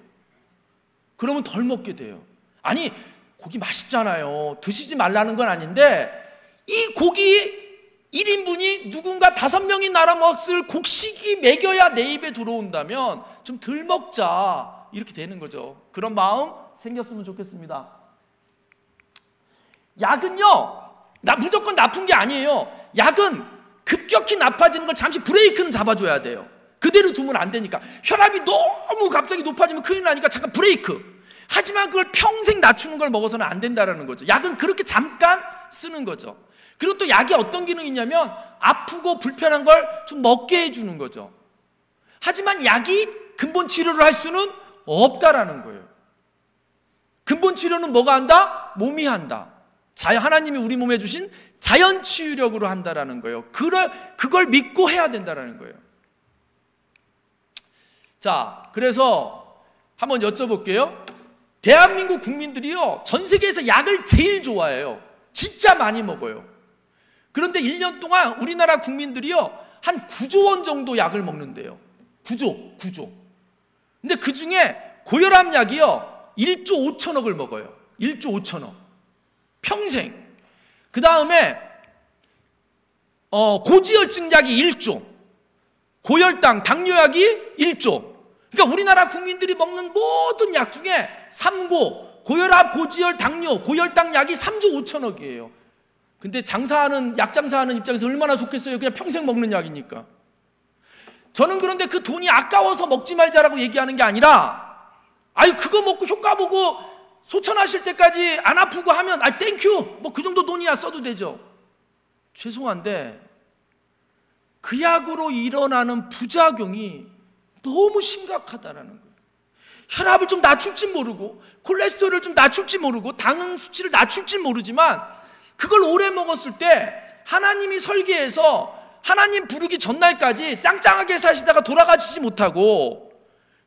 아니, 고기 맛있잖아요. 드시지 말라는 건 아닌데 이 고기 1인분이 누군가 5명이 나눠 먹을 곡식이 먹여야 내 입에 들어온다면 좀 덜 먹자, 이렇게 되는 거죠. 그런 마음 생겼으면 좋겠습니다. 약은요, 무조건 나쁜 게 아니에요. 약은 급격히 나빠지는 걸 잠시 브레이크는 잡아줘야 돼요. 그대로 두면 안 되니까. 혈압이 너무 갑자기 높아지면 큰일 나니까 잠깐 브레이크. 하지만 그걸 평생 낮추는 걸 먹어서는 안 된다는 거죠. 약은 그렇게 잠깐 쓰는 거죠. 그리고 또 약이 어떤 기능이 있냐면 아프고 불편한 걸 좀 먹게 해주는 거죠. 하지만 약이 근본 치료를 할 수는 없다라는 거예요. 근본 치료는 뭐가 한다? 몸이 한다. 하나님이 우리 몸에 주신 자연 치유력으로 한다라는 거예요. 그걸 믿고 해야 된다라는 거예요. 자, 그래서 한번 여쭤볼게요. 대한민국 국민들이요, 전 세계에서 약을 제일 좋아해요. 진짜 많이 먹어요. 그런데 1년 동안 우리나라 국민들이요, 한 9조 원 정도 약을 먹는데요. 9조. 근데 그 중에 고혈압 약이요, 1조 5천억을 먹어요. 1조 5천억. 평생. 그 다음에 고지혈증 약이 1조, 고혈당, 당뇨약이 1조. 그러니까 우리나라 국민들이 먹는 모든 약 중에 고혈압, 고지혈, 당뇨, 고혈당 약이 3조 5천억이에요. 근데 약 장사하는 입장에서 얼마나 좋겠어요. 그냥 평생 먹는 약이니까. 저는 그런데 그 돈이 아까워서 먹지 말자라고 얘기하는 게 아니라, 그거 먹고 효과 보고 소천하실 때까지 안 아프고 하면 땡큐, 뭐 그 정도 돈이야 써도 되죠. 죄송한데 그 약으로 일어나는 부작용이 너무 심각하다라는 거예요. 혈압을 좀 낮출지 모르고, 콜레스테롤을 좀 낮출지 모르고, 당 수치를 낮출지 모르지만 그걸 오래 먹었을 때 하나님이 설계해서 하나님 부르기 전날까지 짱짱하게 사시다가 돌아가시지 못하고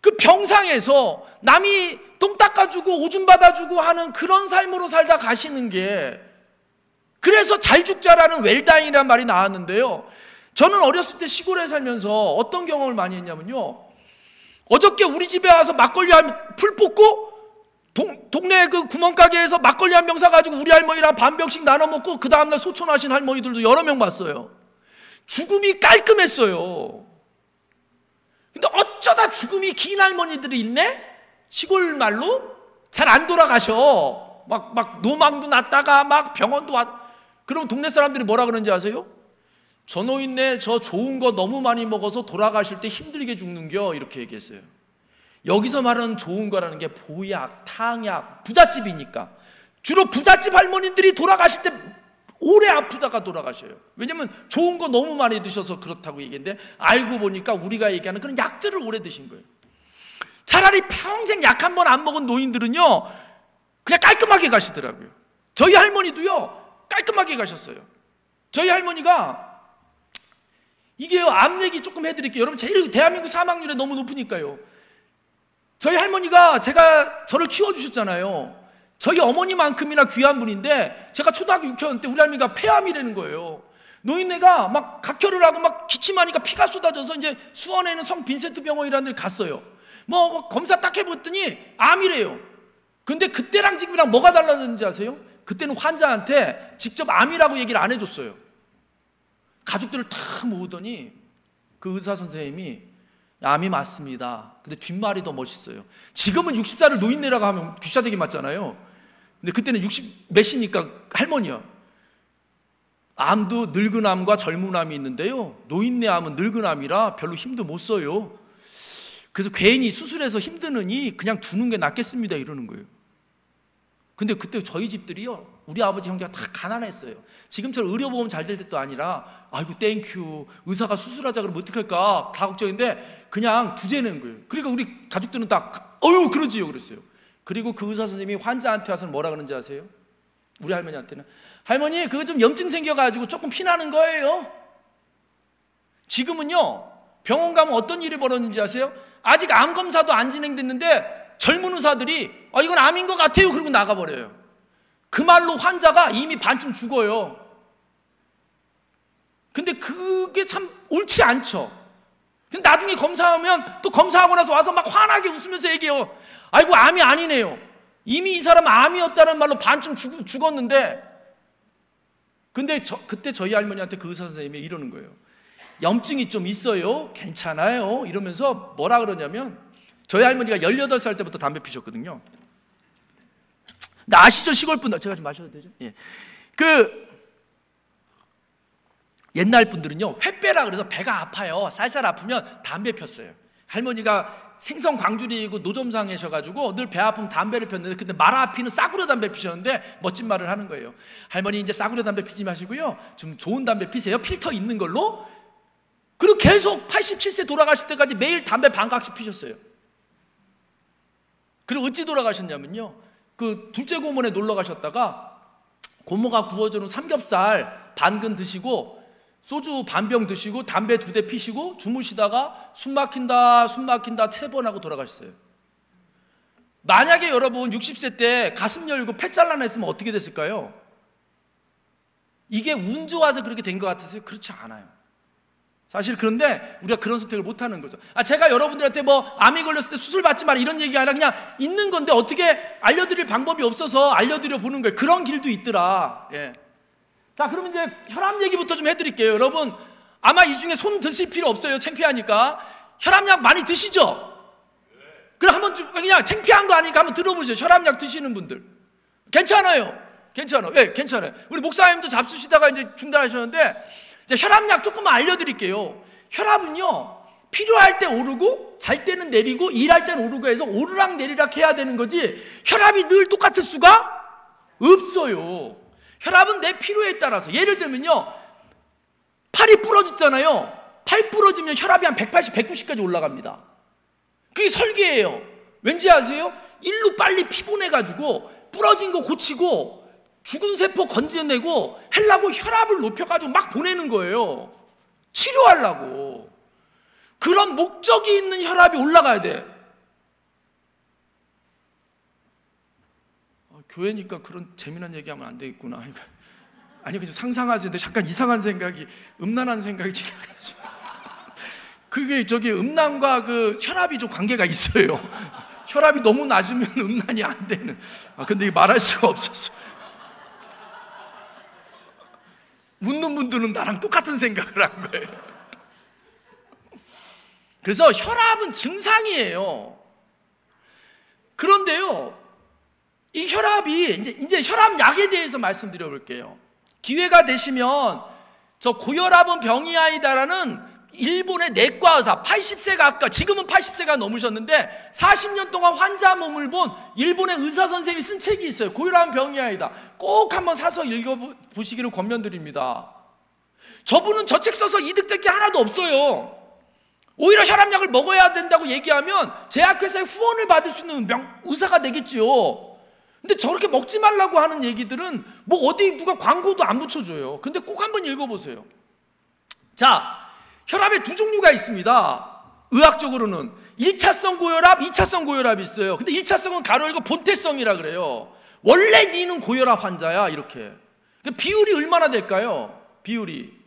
그 병상에서 남이 똥 닦아주고 오줌 받아주고 하는 그런 삶으로 살다 가시는 게, 그래서 잘 죽자라는 웰다잉이라는 말이 나왔는데요. 저는 어렸을 때 시골에 살면서 어떤 경험을 많이 했냐면요, 어저께 우리 집에 와서 막걸리 풀 뽑고 동네 그 구멍가게에서 막걸리 한 병 사가지고 우리 할머니랑 반 병씩 나눠 먹고 그 다음날 소천하신 할머니들도 여러 명 봤어요. 죽음이 깔끔했어요. 근데 어쩌다 죽음이 긴 할머니들이 있네? 시골 말로 잘 안 돌아가셔. 막 노망도 났다가 막 병원도 그럼 동네 사람들이 뭐라 그러는지 아세요? 저 노인네 저 좋은 거 너무 많이 먹어서 돌아가실 때 힘들게 죽는겨, 이렇게 얘기했어요. 여기서 말하는 좋은 거라는 게 보약, 탕약, 부잣집이니까 주로 부잣집 할머니들이 돌아가실 때 오래 아프다가 돌아가셔요. 왜냐면 좋은 거 너무 많이 드셔서 그렇다고 얘기했는데, 알고 보니까 우리가 얘기하는 그런 약들을 오래 드신 거예요. 차라리 평생 약 한 번 안 먹은 노인들은요, 그냥 깔끔하게 가시더라고요. 저희 할머니도요, 깔끔하게 가셨어요. 저희 할머니가, 이게요, 암 얘기 조금 해드릴게요. 여러분, 대한민국 사망률이 너무 높으니까요. 저희 할머니가 저를 키워주셨잖아요. 저희 어머니만큼이나 귀한 분인데, 제가 초등학교 6학년 때 우리 할머니가 폐암이라는 거예요. 노인네가 막 각혈을 하고 막 기침하니까 피가 쏟아져서 이제 수원에 있는 성 빈센트 병원이라는 데 갔어요. 뭐 검사 딱 해봤더니 암이래요. 근데 그때랑 지금이랑 뭐가 달라졌는지 아세요? 그때는 환자한테 직접 암이라고 얘기를 안 해줬어요. 가족들을 탁 모으더니 그 의사 선생님이 암이 맞습니다. 근데 뒷말이 더 멋있어요. 지금은 60살을 노인네라고 하면 귀싸대기 맞잖아요. 근데 그때는 60 몇이니까 할머니야. 암도 늙은 암과 젊은 암이 있는데요, 노인네 암은 늙은 암이라 별로 힘도 못 써요. 그래서 괜히 수술해서 힘드느니 그냥 두는 게 낫겠습니다, 이러는 거예요. 근데 그때 저희 집들이요, 우리 아버지 형제가 다 가난했어요. 지금처럼 의료보험 잘 될 때도 아니라, 아이고 땡큐, 의사가 수술하자 그러면 어떡할까 다 걱정인데 그냥 두재는 거예요. 그러니까 우리 가족들은 다 그러지요 그랬어요. 그리고 그 의사 선생님이 환자한테 와서는 뭐라 그러는지 아세요? 우리 할머니한테는, 할머니 그거 좀 염증 생겨가지고 조금 피나는 거예요. 지금은요 병원 가면 어떤 일이 벌어졌는지 아세요? 아직 암 검사도 안 진행됐는데 젊은 의사들이 이건 암인 것 같아요 그러고 나가버려요. 그 말로 환자가 이미 반쯤 죽어요. 근데 그게 참 옳지 않죠. 근데 나중에 검사하면 또 검사하고 나서 와서 막 환하게 웃으면서 얘기해요. 아이고 암이 아니네요. 이미 이 사람은 암이었다는 말로 반쯤 죽었는데, 근데 그때 저희 할머니한테 그 의사 선생님이 이러는 거예요. 염증이 좀 있어요. 괜찮아요. 이러면서 뭐라 그러냐면, 저희 할머니가 18살 때부터 담배 피셨거든요. 근데 아시죠? 시골 분들. 제가 좀 마셔도 되죠? 예. 옛날 분들은요, 횃배라 그래서 배가 아파요. 쌀쌀 아프면 담배 폈어요. 할머니가 생선 광주리이고 노점상이셔가지고 늘 배 아프면 담배를 폈는데, 근데 마라 피는 싸구려 담배 피셨는데 멋진 말을 하는 거예요. 할머니 이제 싸구려 담배 피지 마시고요, 좀 좋은 담배 피세요. 필터 있는 걸로. 그리고 계속 87세 돌아가실 때까지 매일 담배 반각씩 피셨어요. 그리고 어찌 돌아가셨냐면요, 그 둘째 고모네 놀러 가셨다가 고모가 구워주는 삼겹살 반근 드시고 소주 반병 드시고 담배 2대 피시고 주무시다가 숨 막힌다 3번 하고 돌아가셨어요. 만약에 여러분 60세 때 가슴 열고 폐 잘라냈으면 어떻게 됐을까요? 이게 운 좋아서 그렇게 된 것 같아서요? 그렇지 않아요. 사실. 그런데 우리가 그런 선택을 못하는 거죠. 제가 여러분들한테 암이 걸렸을 때 수술 받지 마라 이런 얘기가 아니라 그냥 있는 건데 어떻게 알려드릴 방법이 없어서 알려드려 보는 거예요. 그런 길도 있더라. 예. 자, 그러면 이제 혈압 얘기부터 좀 해드릴게요. 여러분 아마 이 중에 손 드실 필요 없어요. 창피하니까. 혈압약 많이 드시죠? 그럼 한번 좀 그냥 창피한 거 아니니까 한번 들어보세요. 혈압약 드시는 분들 괜찮아요. 예, 괜찮아요. 우리 목사님도 잡수시다가 이제 중단하셨는데, 이제 혈압약 조금만 알려드릴게요. 혈압은요, 필요할 때 오르고 잘 때는 내리고 일할 때는 오르고 해서 오르락 내리락 해야 되는 거지 혈압이 늘 똑같을 수가 없어요. 혈압은 내 필요에 따라서. 예를 들면요, 팔이 부러졌잖아요. 팔 부러지면 혈압이 한 180, 190까지 올라갑니다. 그게 설계예요. 왠지 아세요? 일로 빨리 피곤해가지고 부러진 거 고치고 죽은 세포 건져내고 하려고 혈압을 높여가지고 막 보내는 거예요. 치료하려고. 그런 목적이 있는 혈압이 올라가야 돼. 교회니까 그런 재미난 얘기하면 안 되겠구나. 아니 그냥 상상하세요. 근데 잠깐 이상한 생각이, 음란한 생각이 지나가지고. 그게 음란과 그 혈압이 좀 관계가 있어요. 혈압이 너무 낮으면 음란이 안 되는. 근데 이게 말할 수가 없었어. 묻는 분들은 나랑 똑같은 생각을 한 거예요. 그래서 혈압은 증상이에요. 그런데요, 이 혈압이 이제 혈압약에 대해서 말씀드려 볼게요. 기회가 되시면 저 고혈압은 병이 아니다라는 일본의 내과 의사, 80세가 아까, 지금은 80세가 넘으셨는데 40년 동안 환자 몸을 본 일본의 의사 선생님이 쓴 책이 있어요. 고혈압은 병이 아니다. 꼭 한번 사서 읽어보시기를 권면드립니다. 저분은 저 책 써서 이득될 게 하나도 없어요. 오히려 혈압약을 먹어야 된다고 얘기하면 제약회사의 후원을 받을 수 있는 의사가 되겠지요. 근데 저렇게 먹지 말라고 하는 얘기들은 어디 누가 광고도 안 붙여줘요. 근데 꼭 한번 읽어보세요. 자, 혈압에 2종류가 있습니다. 의학적으로는 1차성 고혈압, 2차성 고혈압이 있어요. 근데 1차성은 가로 열고 본태성이라 그래요. 원래 니는 고혈압 환자야, 이렇게. 비율이 얼마나 될까요? 비율이.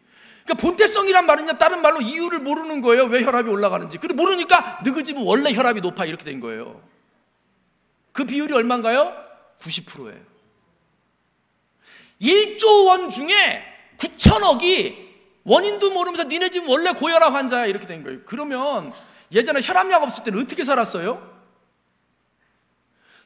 그러니까 본태성이란 말은요, 다른 말로 이유를 모르는 거예요. 왜 혈압이 올라가는지. 그리고 모르니까 너희 집은 원래 혈압이 높아, 이렇게 된 거예요. 그 비율이 얼마인가요? 90%예요. 1조 원 중에 9천억이 원인도 모르면서 니네 집은 원래 고혈압 환자야, 이렇게 된 거예요. 그러면 예전에 혈압약 없을 때는 어떻게 살았어요?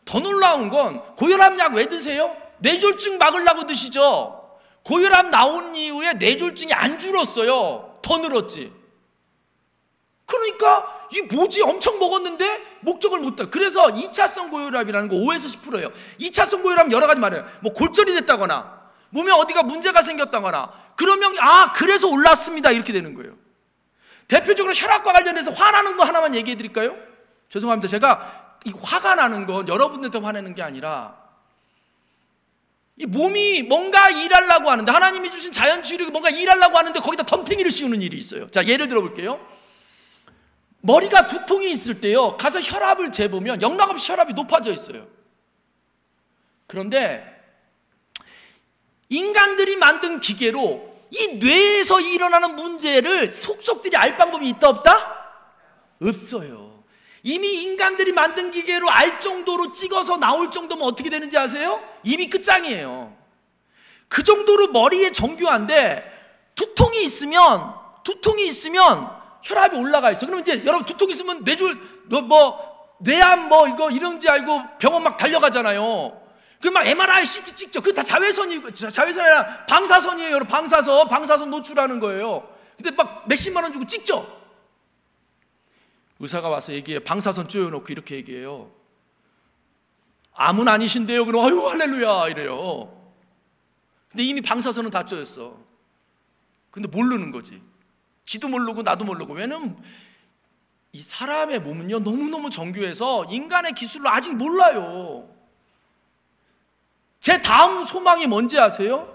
더 놀라운 건, 고혈압약 왜 드세요? 뇌졸중 막으려고 드시죠. 고혈압 나온 이후에 뇌졸중이 안 줄었어요. 더 늘었지. 그러니까 이게 뭐지? 엄청 먹었는데 목적을 못 다. 그래서 2차성 고혈압이라는 거 5에서 10%예요. 2차성 고혈압은 여러 가지 말해요. 골절이 됐다거나 몸에 어디가 문제가 생겼다거나, 그러면 그래서 올랐습니다, 이렇게 되는 거예요. 대표적으로 혈압과 관련해서 화나는 거 하나만 얘기해 드릴까요? 죄송합니다. 제가 이 화가 나는 건 여러분들한테 화내는 게 아니라, 이 몸이 뭔가 일하려고 하는데, 하나님이 주신 자연치유력이 뭔가 일하려고 하는데 거기다 덤탱이를 씌우는 일이 있어요. 자, 예를 들어 볼게요. 머리가 두통이 있을 때요, 가서 혈압을 재보면 영락없이 혈압이 높아져 있어요. 그런데 인간들이 만든 기계로 이 뇌에서 일어나는 문제를 속속들이 알 방법이 있다 없다? 없어요. 이미 인간들이 만든 기계로 알 정도로 찍어서 나올 정도면 어떻게 되는지 아세요? 이미 끝장이에요. 그 정도로 머리에 정교한데 두통이 있으면 혈압이 올라가 있어. 그러면 이제 여러분 두통 있으면 뇌암 이거 이런지 알고 병원 막 달려가잖아요. 그 막 MRI, CT 찍죠. 그거 다 자외선이 아니라 방사선이에요. 여러분 방사선 노출하는 거예요. 근데 막 몇십만 원 주고 찍죠. 의사가 와서 얘기해. 방사선 쪼여놓고 이렇게 얘기해요. 암은 아니신데요. 그럼 아유 할렐루야 이래요. 근데 이미 방사선은 다 쪼였어. 근데 모르는 거지. 지도 모르고 나도 모르고. 왜냐면 이 사람의 몸은요 너무너무 정교해서 인간의 기술로 아직 몰라요. 제 다음 소망이 뭔지 아세요?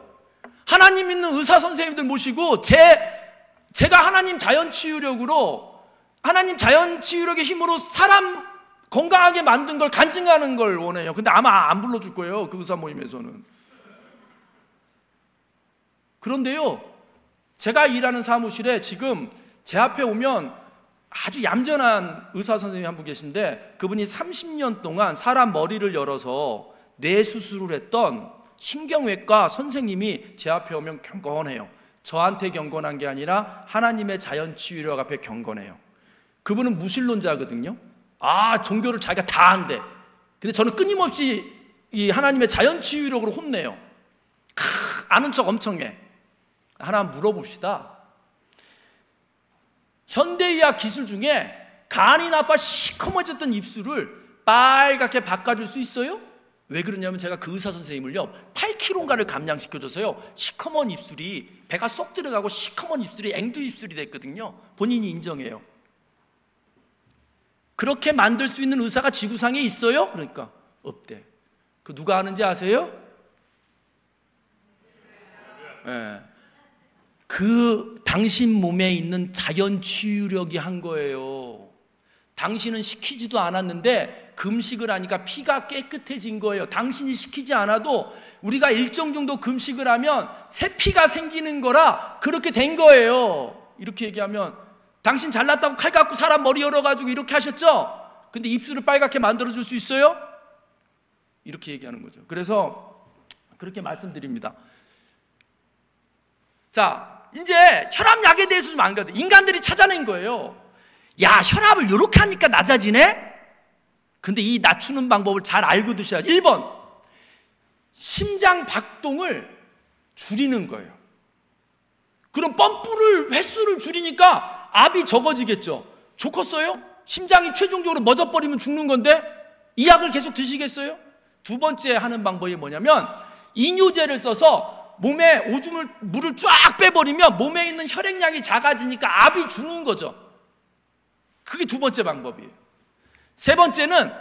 하나님 믿는 의사 선생님들 모시고 제가 하나님 자연치유력의 힘으로 사람 건강하게 만든 걸 간증하는 걸 원해요. 근데 아마 안 불러줄 거예요, 그 의사 모임에서는. 그런데요, 제가 일하는 사무실에 지금 제 앞에 오면 아주 얌전한 의사 선생님이 한 분 계신데, 그분이 30년 동안 사람 머리를 열어서 뇌 수술을 했던 신경외과 선생님이 제 앞에 오면 경건해요. 저한테 경건한 게 아니라 하나님의 자연치유력 앞에 경건해요. 그분은 무신론자거든요. 종교를 자기가 다 한대. 근데 저는 끊임없이 이 하나님의 자연치유력으로 혼내요. 아는 척 엄청 해. 하나 물어봅시다. 현대의학 기술 중에 간이 나빠 시커머졌던 입술을 빨갛게 바꿔줄 수 있어요? 왜 그러냐면 제가 그 의사 선생님을요 8kg인가를 감량시켜줘서요 시커먼 입술이 배가 쏙 들어가고 시커먼 입술이 앵두 입술이 됐거든요. 본인이 인정해요. 그렇게 만들 수 있는 의사가 지구상에 있어요? 그러니까 없대. 그 누가 하는지 아세요? 네. 그 당신 몸에 있는 자연치유력이 한 거예요. 당신은 시키지도 않았는데 금식을 하니까 피가 깨끗해진 거예요. 당신이 시키지 않아도 우리가 일정 정도 금식을 하면 새 피가 생기는 거라 그렇게 된 거예요. 이렇게 얘기하면 당신 잘났다고 칼 갖고 사람 머리 열어가지고 이렇게 하셨죠? 근데 입술을 빨갛게 만들어줄 수 있어요? 이렇게 얘기하는 거죠. 그래서 그렇게 말씀드립니다. 자, 이제 혈압약에 대해서 좀 안 가도 인간들이 찾아낸 거예요. 야, 혈압을 이렇게 하니까 낮아지네? 근데 이 낮추는 방법을 잘 알고 드셔야죠. 1번, 심장 박동을 줄이는 거예요. 그럼 펌프를 횟수를 줄이니까 압이 적어지겠죠. 좋겠어요? 심장이 최종적으로 멎어버리면 죽는 건데 이 약을 계속 드시겠어요? 두 번째 하는 방법이 뭐냐면 이뇨제를 써서 몸에 오줌을 물을 쫙 빼버리면 몸에 있는 혈액량이 작아지니까 압이 주는 거죠. 그게 두 번째 방법이에요. 세 번째는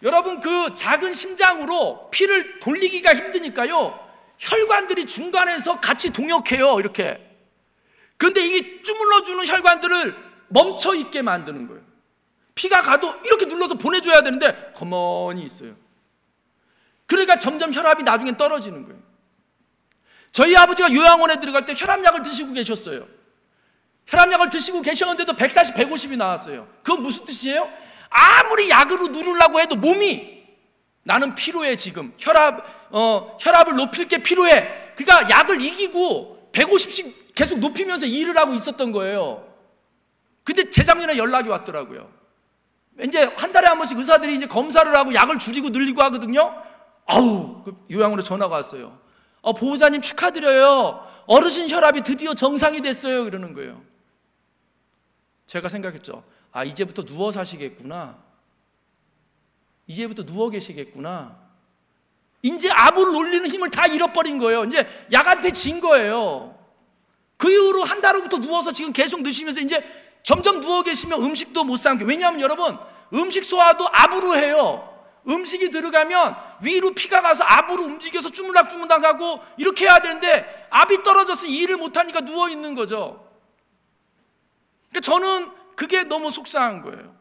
여러분 그 작은 심장으로 피를 돌리기가 힘드니까요 혈관들이 중간에서 같이 동역해요. 이렇게. 근데 이게 주물러주는 혈관들을 멈춰 있게 만드는 거예요. 피가 가도 이렇게 눌러서 보내줘야 되는데 가만히 있어요. 그러니까 점점 혈압이 나중엔 떨어지는 거예요. 저희 아버지가 요양원에 들어갈 때 혈압약을 드시고 계셨어요. 혈압약을 드시고 계셨는데도 140, 150이 나왔어요. 그건 무슨 뜻이에요? 아무리 약으로 누르려고 해도 몸이 나는 피로해 지금 혈압을 높일 게 필요해. 그러니까 약을 이기고 150씩 계속 높이면서 일을 하고 있었던 거예요. 근데 재작년에 연락이 왔더라고요. 이제 한 달에 한 번씩 의사들이 이제 검사를 하고 약을 줄이고 늘리고 하거든요. 그 요양원에 전화가 왔어요. 보호자님 축하드려요. 어르신 혈압이 드디어 정상이 됐어요. 이러는 거예요. 제가 생각했죠. 이제부터 누워 사시겠구나. 이제부터 누워 계시겠구나. 이제 압을 올리는 힘을 다 잃어버린 거예요. 이제 약한테 진 거예요. 그 이후로 한 달 후부터 누워서 지금 계속 드시면서 이제 점점 누워 계시면 음식도 못 삼게. 왜냐하면 여러분 음식 소화도 압으로 해요. 음식이 들어가면 위로 피가 가서 압으로 움직여서 주물락주물락 하고 이렇게 해야 되는데 압이 떨어져서 일을 못하니까 누워 있는 거죠. 그러니까 저는 그게 너무 속상한 거예요.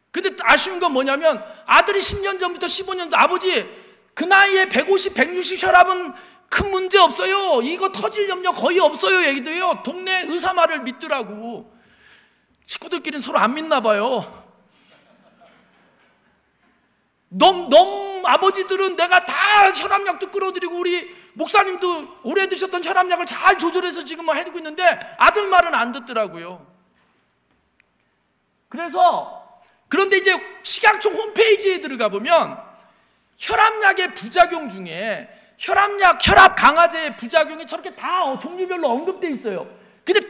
근데 아쉬운 건 뭐냐면 아들이 10년 전부터 15년 전 아버지 그 나이에 150, 160 혈압은 큰 문제 없어요. 이거 터질 염려 거의 없어요. 얘기도요. 동네 의사 말을 믿더라고. 식구들끼리는 서로 안 믿나 봐요. 아버지들은 내가 다 혈압약도 끌어들이고 우리 목사님도 오래 드셨던 혈압약을 잘 조절해서 지금 뭐 해두고 있는데 아들 말은 안 듣더라고요. 그런데 이제 식약청 홈페이지에 들어가 보면 혈압약의 부작용 중에 혈압 강화제의 부작용이 저렇게 다 종류별로 언급되어 있어요. 근데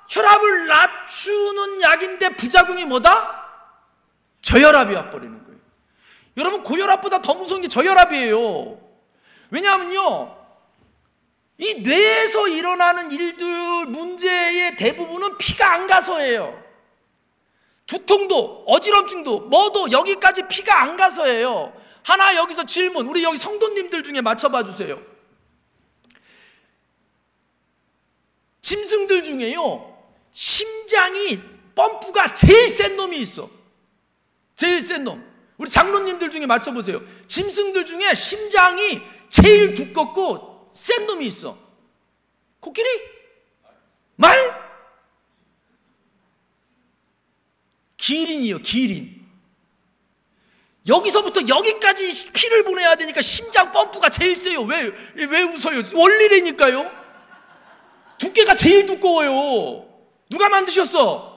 혈압을 낮추는 약인데 부작용이 뭐다? 저혈압이 와버리는 거예요. 여러분 고혈압보다 더 무서운 게 저혈압이에요. 왜냐하면요 이 뇌에서 일어나는 일들 문제의 대부분은 피가 안 가서예요. 두통도 어지럼증도 뭐도 여기까지 피가 안 가서예요. 하나 여기서 질문, 우리 여기 성도님들 중에 맞춰봐 주세요. 짐승들 중에요 심장이 펌프가 제일 센 놈이 있어. 제일 센 놈. 우리 장로님들 중에 맞춰보세요. 짐승들 중에 심장이 제일 두껍고 센 놈이 있어. 코끼리? 말? 기린이요, 기린. 여기서부터 여기까지 피를 보내야 되니까 심장 펌프가 제일 세요. 왜 웃어요? 원리라니까요. 두께가 제일 두꺼워요. 누가 만드셨어?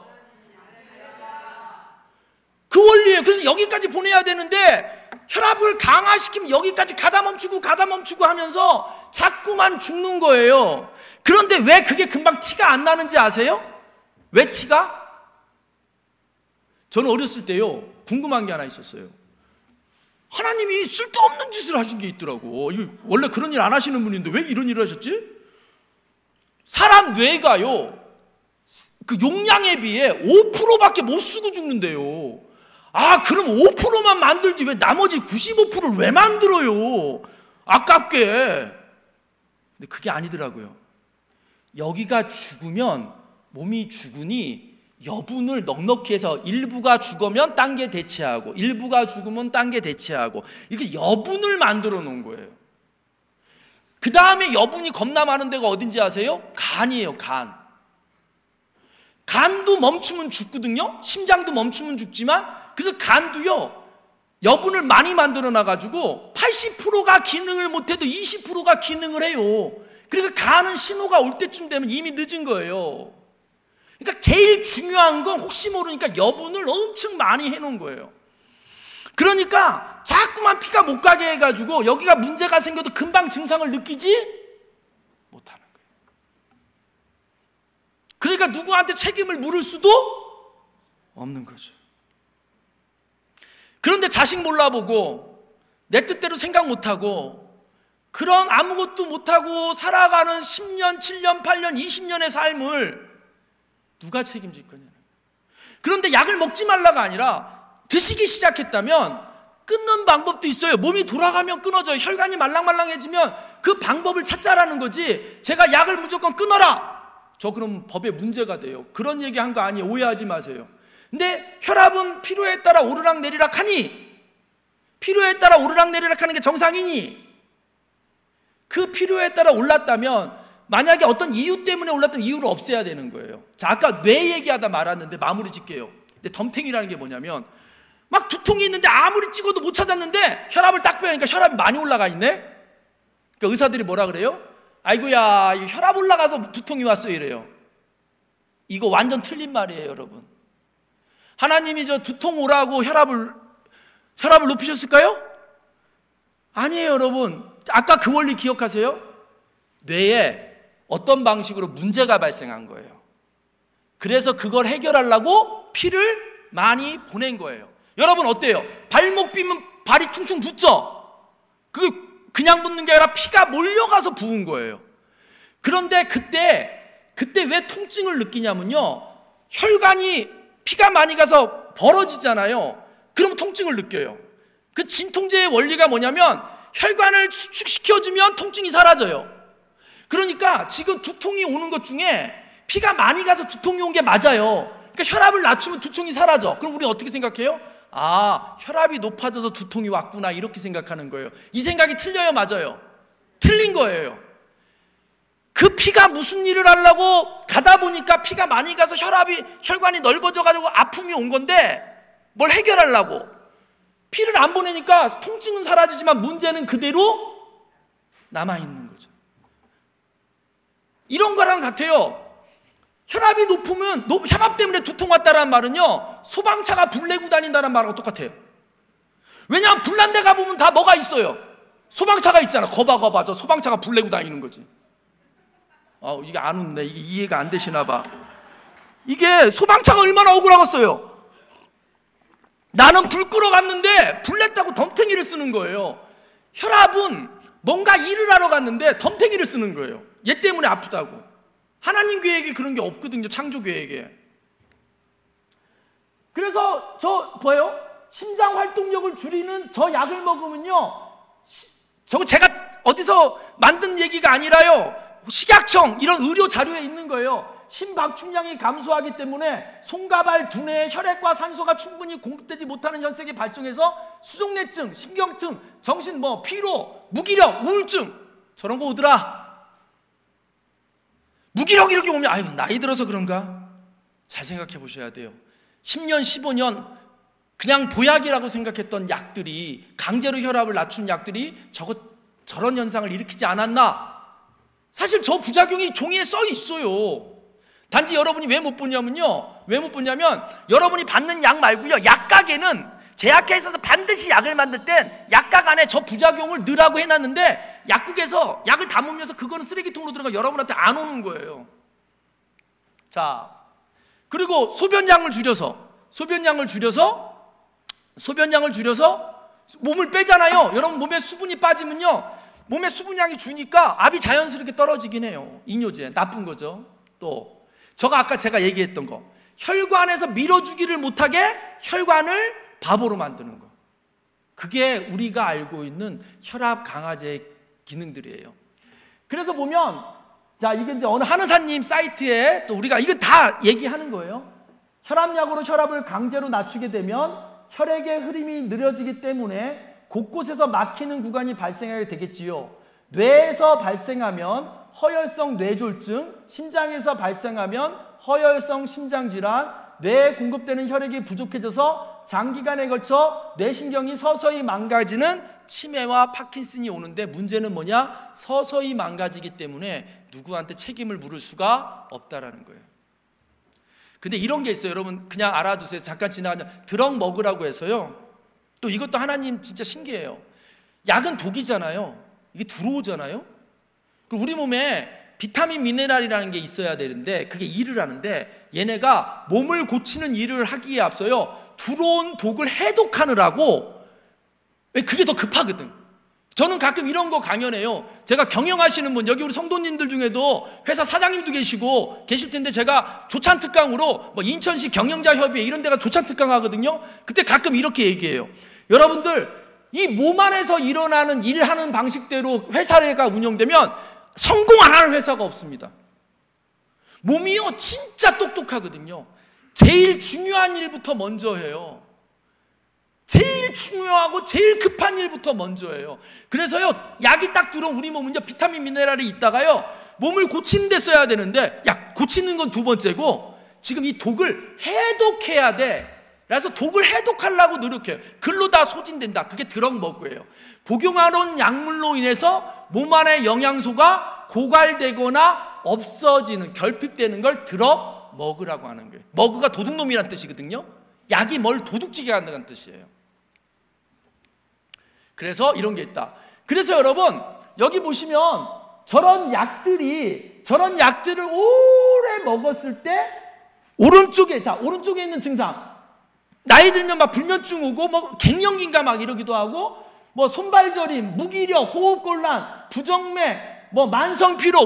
그 원리예요. 그래서 여기까지 보내야 되는데 혈압을 강화시키면 여기까지 가다 멈추고 하면서 자꾸만 죽는 거예요. 그런데 왜 그게 금방 티가 안 나는지 아세요? 왜 티가? 저는 어렸을 때요 궁금한 게 하나 있었어요. 하나님이 쓸데없는 짓을 하신 게 있더라고. 원래 그런 일 안 하시는 분인데 왜 이런 일을 하셨지? 사람 뇌가요 그 용량에 비해 5%밖에 못 쓰고 죽는데요. 그럼 5%만 만들지 왜 나머지 95%를 왜 만들어요? 아깝게. 근데 그게 아니더라고요. 여기가 죽으면 몸이 죽으니 여분을 넉넉히 해서 일부가 죽으면 딴 게 대체하고 일부가 죽으면 딴 게 대체하고 이렇게 여분을 만들어 놓은 거예요. 그 다음에 여분이 겁나 많은 데가 어딘지 아세요? 간이에요. 간도 멈추면 죽거든요. 심장도 멈추면 죽지만 그래서 간도요 여분을 많이 만들어 놔가지고 80%가 기능을 못해도 20%가 기능을 해요. 그래서 간은 신호가 올 때쯤 되면 이미 늦은 거예요. 그러니까 제일 중요한 건 혹시 모르니까 여분을 엄청 많이 해놓은 거예요. 그러니까 자꾸만 피가 못 가게 해가지고 여기가 문제가 생겨도 금방 증상을 느끼지 못하는 거예요. 그러니까 누구한테 책임을 물을 수도 없는 거죠. 그런데 자식 몰라보고 내 뜻대로 생각 못하고 그런 아무것도 못하고 살아가는 10년, 7년, 8년, 20년의 삶을 누가 책임질 거냐. 그런데 약을 먹지 말라가 아니라 드시기 시작했다면 끊는 방법도 있어요. 몸이 돌아가면 끊어져요. 혈관이 말랑말랑해지면 그 방법을 찾자라는 거지 제가 약을 무조건 끊어라 저 그럼 법에 문제가 돼요. 그런 얘기 한 거 아니에요. 오해하지 마세요. 근데 혈압은 필요에 따라 오르락 내리락 하니 필요에 따라 오르락 내리락 하는 게 정상이니 그 필요에 따라 올랐다면 만약에 어떤 이유 때문에 올랐다면 이유를 없애야 되는 거예요. 자, 아까 뇌 얘기하다 말았는데 마무리 짓게요. 근데 덤탱이라는 게 뭐냐면 막 두통이 있는데 아무리 찍어도 못 찾았는데 혈압을 딱 빼니까 혈압이 많이 올라가 있네. 그러니까 의사들이 뭐라 그래요? 아이고야 혈압 올라가서 두통이 왔어요 이래요. 이거 완전 틀린 말이에요 여러분. 하나님이 저 두통 오라고 혈압을 높이셨을까요? 아니에요 여러분. 아까 그 원리 기억하세요? 뇌에 어떤 방식으로 문제가 발생한 거예요. 그래서 그걸 해결하려고 피를 많이 보낸 거예요. 여러분 어때요? 발목 삐면 발이 퉁퉁 붓죠? 그게 그냥 붓는 게 아니라 피가 몰려가서 부은 거예요. 그런데 그때 왜 통증을 느끼냐면요 혈관이 피가 많이 가서 벌어지잖아요. 그럼 통증을 느껴요. 그 진통제의 원리가 뭐냐면 혈관을 수축시켜주면 통증이 사라져요. 그러니까 지금 두통이 오는 것 중에 피가 많이 가서 두통이 온 게 맞아요. 그러니까 혈압을 낮추면 두통이 사라져. 그럼 우리는 어떻게 생각해요? 아, 혈압이 높아져서 두통이 왔구나, 이렇게 생각하는 거예요. 이 생각이 틀려요, 맞아요? 틀린 거예요. 그 피가 무슨 일을 하려고 가다 보니까 피가 많이 가서 혈관이 넓어져 가지고 아픔이 온 건데, 뭘 해결하려고 피를 안 보내니까 통증은 사라지지만 문제는 그대로 남아있는 거죠. 이런 거랑 같아요. 혈압이 높으면, 혈압 때문에 두통 왔다는 말은요, 소방차가 불 내고 다닌다는 말하고 똑같아요. 왜냐하면 불난 데 가보면 다 뭐가 있어요? 소방차가 있잖아. 거봐 저 소방차가 불 내고 다니는 거지. 이게 안 웃네. 이게 이해가 안 되시나 봐. 이게 소방차가 얼마나 억울하겠어요. 나는 불 끄러 갔는데 불 냈다고 덤탱이를 쓰는 거예요. 혈압은 뭔가 일을 하러 갔는데 덤탱이를 쓰는 거예요. 얘 때문에 아프다고. 하나님 계획에 그런 게 없거든요. 창조 계획에. 그래서 뭐예요? 심장 활동력을 줄이는 저 약을 먹으면요, 저거 제가 어디서 만든 얘기가 아니라요, 식약청 이런 의료 자료에 있는 거예요. 심박출량이 감소하기 때문에 손과 두뇌에 혈액과 산소가 충분히 공급되지 못하는 혈색이 발생해서 수족냉증, 신경증, 정신 피로, 무기력, 우울증, 저런 거 오더라. 무기력 이렇게 오면 아유, 나이 들어서 그런가? 잘 생각해 보셔야 돼요. 10년, 15년 그냥 보약이라고 생각했던 약들이, 강제로 혈압을 낮춘 약들이 저런 현상을 일으키지 않았나? 사실 저 부작용이 종이에 써 있어요. 단지 여러분이 왜 못 보냐면요, 여러분이 받는 약 말고요, 약가게는 제약회사에서 반드시 약을 만들 땐 약각 안에 저 부작용을 넣으라고 해놨는데, 약국에서 약을 담으면서 그거는 쓰레기통으로 들어가 여러분한테 안 오는 거예요. 자, 그리고 소변량을 줄여서 몸을 빼잖아요. 여러분 몸에 수분이 빠지면요, 몸에 수분량이 주니까 압이 자연스럽게 떨어지긴 해요. 이뇨제 나쁜 거죠. 또 아까 제가 얘기했던 거, 혈관에서 밀어주기를 못하게 혈관을 바보로 만드는 거, 그게 우리가 알고 있는 혈압 강화제의 기능들이에요. 그래서 보면, 자, 이게 이제 어느 한의사님 사이트에 또 우리가 이거 다 얘기하는 거예요. 혈압약으로 혈압을 강제로 낮추게 되면 혈액의 흐름이 느려지기 때문에 곳곳에서 막히는 구간이 발생하게 되겠지요. 뇌에서 발생하면 허혈성 뇌졸중, 심장에서 발생하면 허혈성 심장질환, 뇌에 공급되는 혈액이 부족해져서 장기간에 걸쳐 뇌신경이 서서히 망가지는 치매와 파킨슨이 오는데, 문제는 뭐냐? 서서히 망가지기 때문에 누구한테 책임을 물을 수가 없다라는 거예요. 근데 이런 게 있어요. 여러분 그냥 알아두세요. 잠깐 지나가면 드럭 먹으라고 해서요, 또 이것도 하나님 진짜 신기해요. 약은 독이잖아요. 이게 들어오잖아요. 우리 몸에 비타민 미네랄이라는 게 있어야 되는데 그게 일을 하는데, 얘네가 몸을 고치는 일을 하기에 앞서요, 들어온 독을 해독하느라고, 그게 더 급하거든. 저는 가끔 이런 거 강연해요. 제가 경영하시는 분, 여기 우리 성도님들 중에도 회사 사장님도 계실 텐데, 제가 조찬특강으로 인천시 경영자협의회 이런 데가 조찬특강 하거든요. 그때 가끔 이렇게 얘기해요. 여러분들, 이 몸 안에서 일어나는 일하는 방식대로 회사가 운영되면 성공 안 하는 회사가 없습니다. 몸이요 진짜 똑똑하거든요. 제일 중요한 일부터 먼저 해요. 제일 중요하고 제일 급한 일부터 먼저 해요. 그래서요, 약이 딱 들어온 우리 몸은요, 비타민 미네랄이 있다가요, 몸을 고치는 데 써야 되는데, 고치는 건 두 번째고, 지금 이 독을 해독해야 돼. 그래서 독을 해독하려고 노력해요. 글로 다 소진된다. 그게 드럭 먹고예요. 복용하는 약물로 인해서 몸 안에 영양소가 고갈되거나 없어지는, 결핍되는 걸 드럭 먹으라고 하는 거예요. 먹으가 도둑놈이라는 뜻이거든요. 약이 뭘 도둑지게 한다는 뜻이에요. 그래서 이런 게 있다. 그래서 여러분 여기 보시면 저런 약들을 오래 먹었을 때 오른쪽에 있는 증상, 나이 들면 막 불면증 오고 갱년기인가 막 이러기도 하고, 손발저림, 무기력, 호흡곤란, 부정맥, 만성피로,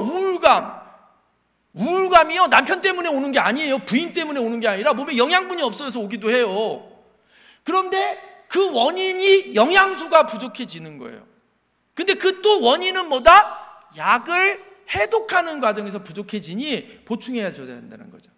우울감이요, 남편 때문에 오는 게 아니에요. 부인 때문에 오는 게 아니라 몸에 영양분이 없어서 오기도 해요. 그런데 그 원인이 영양소가 부족해지는 거예요. 근데 그 또 원인은 뭐다? 약을 해독하는 과정에서 부족해지니 보충해야 줘야 된다는 거죠.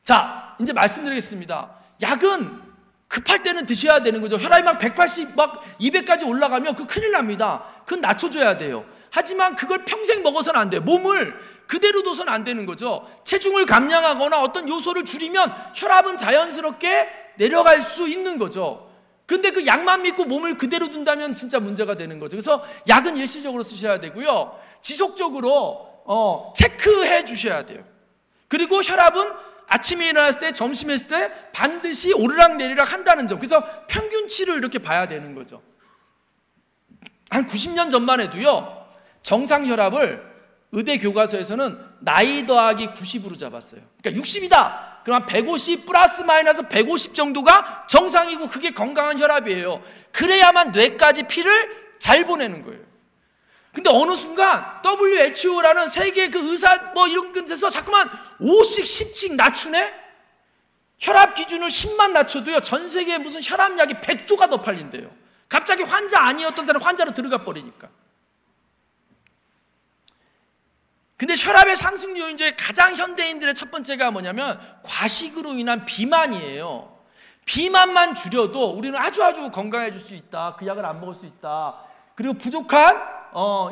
자, 이제 말씀드리겠습니다. 약은 급할 때는 드셔야 되는 거죠. 혈압이 막 180, 막 200까지 올라가면 그 큰일 납니다. 그건 낮춰줘야 돼요. 하지만 그걸 평생 먹어서는 안 돼요. 몸을 그대로 둬서는 안 되는 거죠. 체중을 감량하거나 어떤 요소를 줄이면 혈압은 자연스럽게 내려갈 수 있는 거죠. 근데 그 약만 믿고 몸을 그대로 둔다면 진짜 문제가 되는 거죠. 그래서 약은 일시적으로 쓰셔야 되고요. 지속적으로 체크해 주셔야 돼요. 그리고 혈압은 아침에 일어났을 때, 점심에 했을 때 반드시 오르락내리락 한다는 점. 그래서 평균치를 이렇게 봐야 되는 거죠. 한 90년 전만 해도요, 정상 혈압을 의대 교과서에서는 나이 더하기 90으로 잡았어요. 그러니까 60이다. 그럼 150 플러스 마이너스 150 정도가 정상이고 그게 건강한 혈압이에요. 그래야만 뇌까지 피를 잘 보내는 거예요. 근데 어느 순간 WHO라는 세계 그 의사 뭐 이런 데서 자꾸만 5씩 10씩 낮추네? 혈압 기준을 10만 낮춰도요, 전 세계에 무슨 혈압약이 100조가 더 팔린대요. 갑자기 환자 아니었던 사람 환자로 들어가 버리니까. 근데 혈압의 상승 요인 중에 가장 현대인들의 첫 번째가 뭐냐면 과식으로 인한 비만이에요. 비만만 줄여도 우리는 아주 건강해질 수 있다. 그 약을 안 먹을 수 있다. 그리고 부족한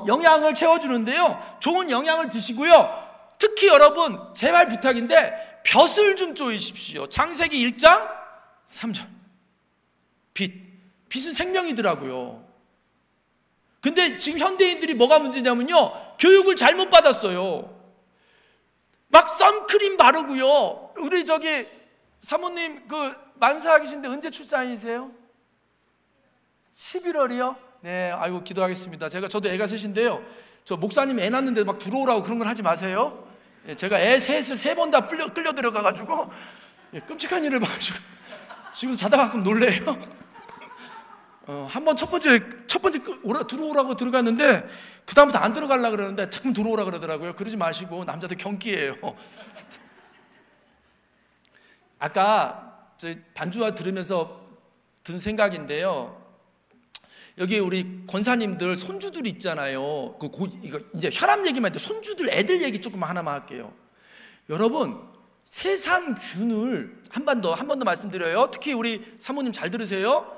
영양을 채워주는데요, 좋은 영양을 드시고요. 특히 여러분 제발 부탁인데 벼슬 좀 쪼이십시오. 창세기 1장 3절. 빚은 생명이더라고요. 근데 지금 현대인들이 뭐가 문제냐면요, 교육을 잘못 받았어요. 막 선크림 바르고요. 우리 저기 사모님 그 만사하시는데 언제 출산이세요? 11월이요? 네, 아이고 기도하겠습니다. 저도 애가 셋인데요, 저 목사님 애 낳는데 막 들어오라고 그런 건 하지 마세요. 제가 애 셋을 3번 다 끌려 들어가가지고 끔찍한 일을 봐가지고 지금 자다가 가끔 놀래요. 한번 첫 번째 들어오라고 들어갔는데 그 다음부터 안 들어가려고 그러는데 자꾸 들어오라 그러더라고요. 그러지 마시고, 남자들 경기예요. 아까 반주와 들으면서 든 생각인데요, 여기 우리 권사님들 손주들 있잖아요. 이거 이제 혈압 얘기만 해도 손주들 애들 얘기 조금 하나만 할게요. 여러분, 세상 균을 한 번 더 말씀드려요. 특히 우리 사모님 잘 들으세요.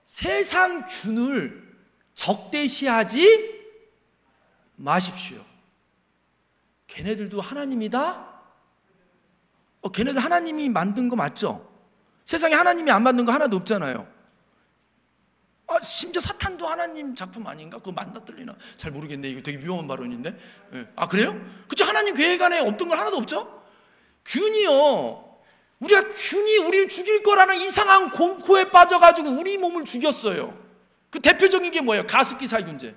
세상 균을 적대시하지 마십시오. 걔네들도 하나님이다? 걔네들 하나님이 만든 거 맞죠? 세상에 하나님이 안 만든 거 하나도 없잖아요. 심지어 사탄도 하나님 작품 아닌가? 그거 맞나 틀리나? 잘 모르겠네. 이거 되게 위험한 발언인데. 네. 그래요? 그쵸? 하나님 계획 안에 없던 건 하나도 없죠? 균이요, 균이 우리를 죽일 거라는 이상한 공포에 빠져가지고 우리 몸을 죽였어요. 그 대표적인 게 뭐예요? 가습기 살균제.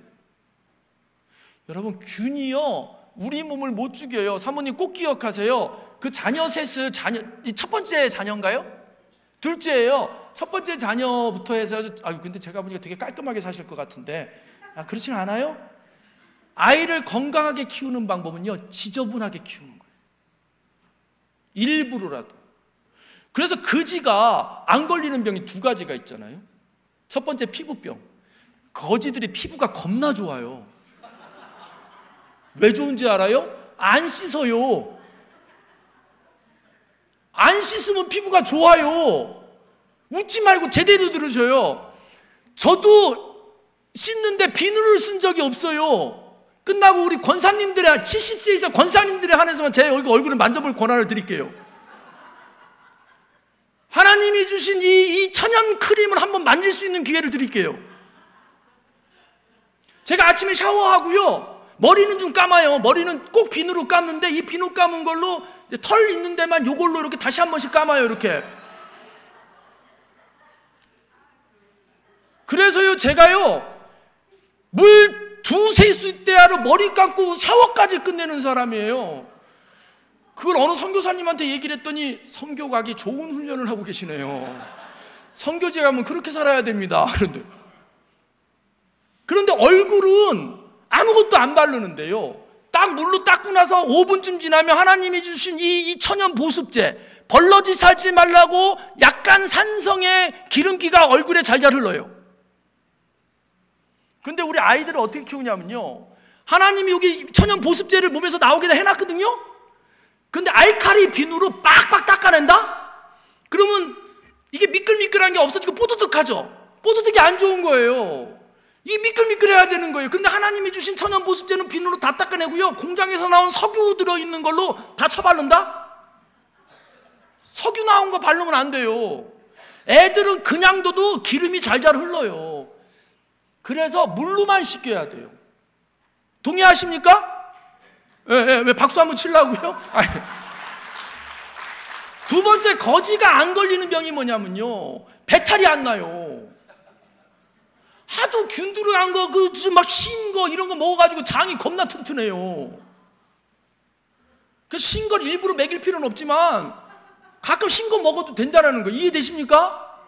여러분, 균이요 우리 몸을 못 죽여요. 사모님 꼭 기억하세요. 그 자녀 셋을 이 첫 번째 자녀인가요? 둘째예요. 첫 번째 자녀부터 해서, 근데 제가 보니까 되게 깔끔하게 사실 것 같은데, 그렇진 않아요? 아이를 건강하게 키우는 방법은요, 지저분하게 키우는 거예요. 일부러라도. 그래서 거지가 안 걸리는 병이 2가지가 있잖아요. 첫 번째 피부병. 거지들이 피부가 겁나 좋아요. 왜 좋은지 알아요? 안 씻어요. 안 씻으면 피부가 좋아요. 웃지 말고 제대로 들으셔요. 저도 씻는데 비누를 쓴 적이 없어요. 끝나고 우리 권사님들의 70세 이상 권사님들에 한해서만 제 얼굴을 만져볼 권한을 드릴게요. 하나님이 주신 이 천연 크림을 한번 만질 수 있는 기회를 드릴게요. 제가 아침에 샤워하고요, 머리는 좀 감아요. 머리는 꼭 비누로 감는데 이 비누 감은 걸로 털 있는 데만 요걸로 이렇게 다시 한 번씩 감아요. 이렇게. 그래서요, 제가요, 물 2-3숫대야로 머리 감고 샤워까지 끝내는 사람이에요. 그걸 어느 선교사님한테 얘기를 했더니 선교 가기 좋은 훈련을 하고 계시네요. 선교지에 가면 그렇게 살아야 됩니다. 그런데 얼굴은 아무것도 안 바르는데요, 딱 물로 닦고 나서 5분쯤 지나면 하나님이 주신 이 천연 보습제, 벌러지 하지 말라고 약간 산성의 기름기가 얼굴에 잘 흘러요. 근데 우리 아이들을 어떻게 키우냐면요, 하나님이 여기 천연 보습제를 몸에서 나오게 해놨거든요. 근데 알칼리 비누로 빡빡 닦아낸다? 그러면 이게 미끌미끌한 게 없어지고 뽀드득하죠. 뽀드득이 안 좋은 거예요. 이게 미끌미끌해야 되는 거예요. 근데 하나님이 주신 천연 보습제는 비누로 다 닦아내고요, 공장에서 나온 석유 들어있는 걸로 다 쳐바른다? 석유 나온 거 바르면 안 돼요. 애들은 그냥 둬도 기름이 잘잘 흘러요. 그래서 물로만 씻겨야 돼요. 동의하십니까? 왜 박수 한번 치려고요? 아니. 두 번째, 거지가 안 걸리는 병이 뭐냐면요, 배탈이 안 나요. 하도 균 들어간 거, 막 신 거 이런 거 먹어가지고 장이 겁나 튼튼해요. 그 신 걸 일부러 먹일 필요는 없지만 가끔 신 거 먹어도 된다는 거 이해되십니까?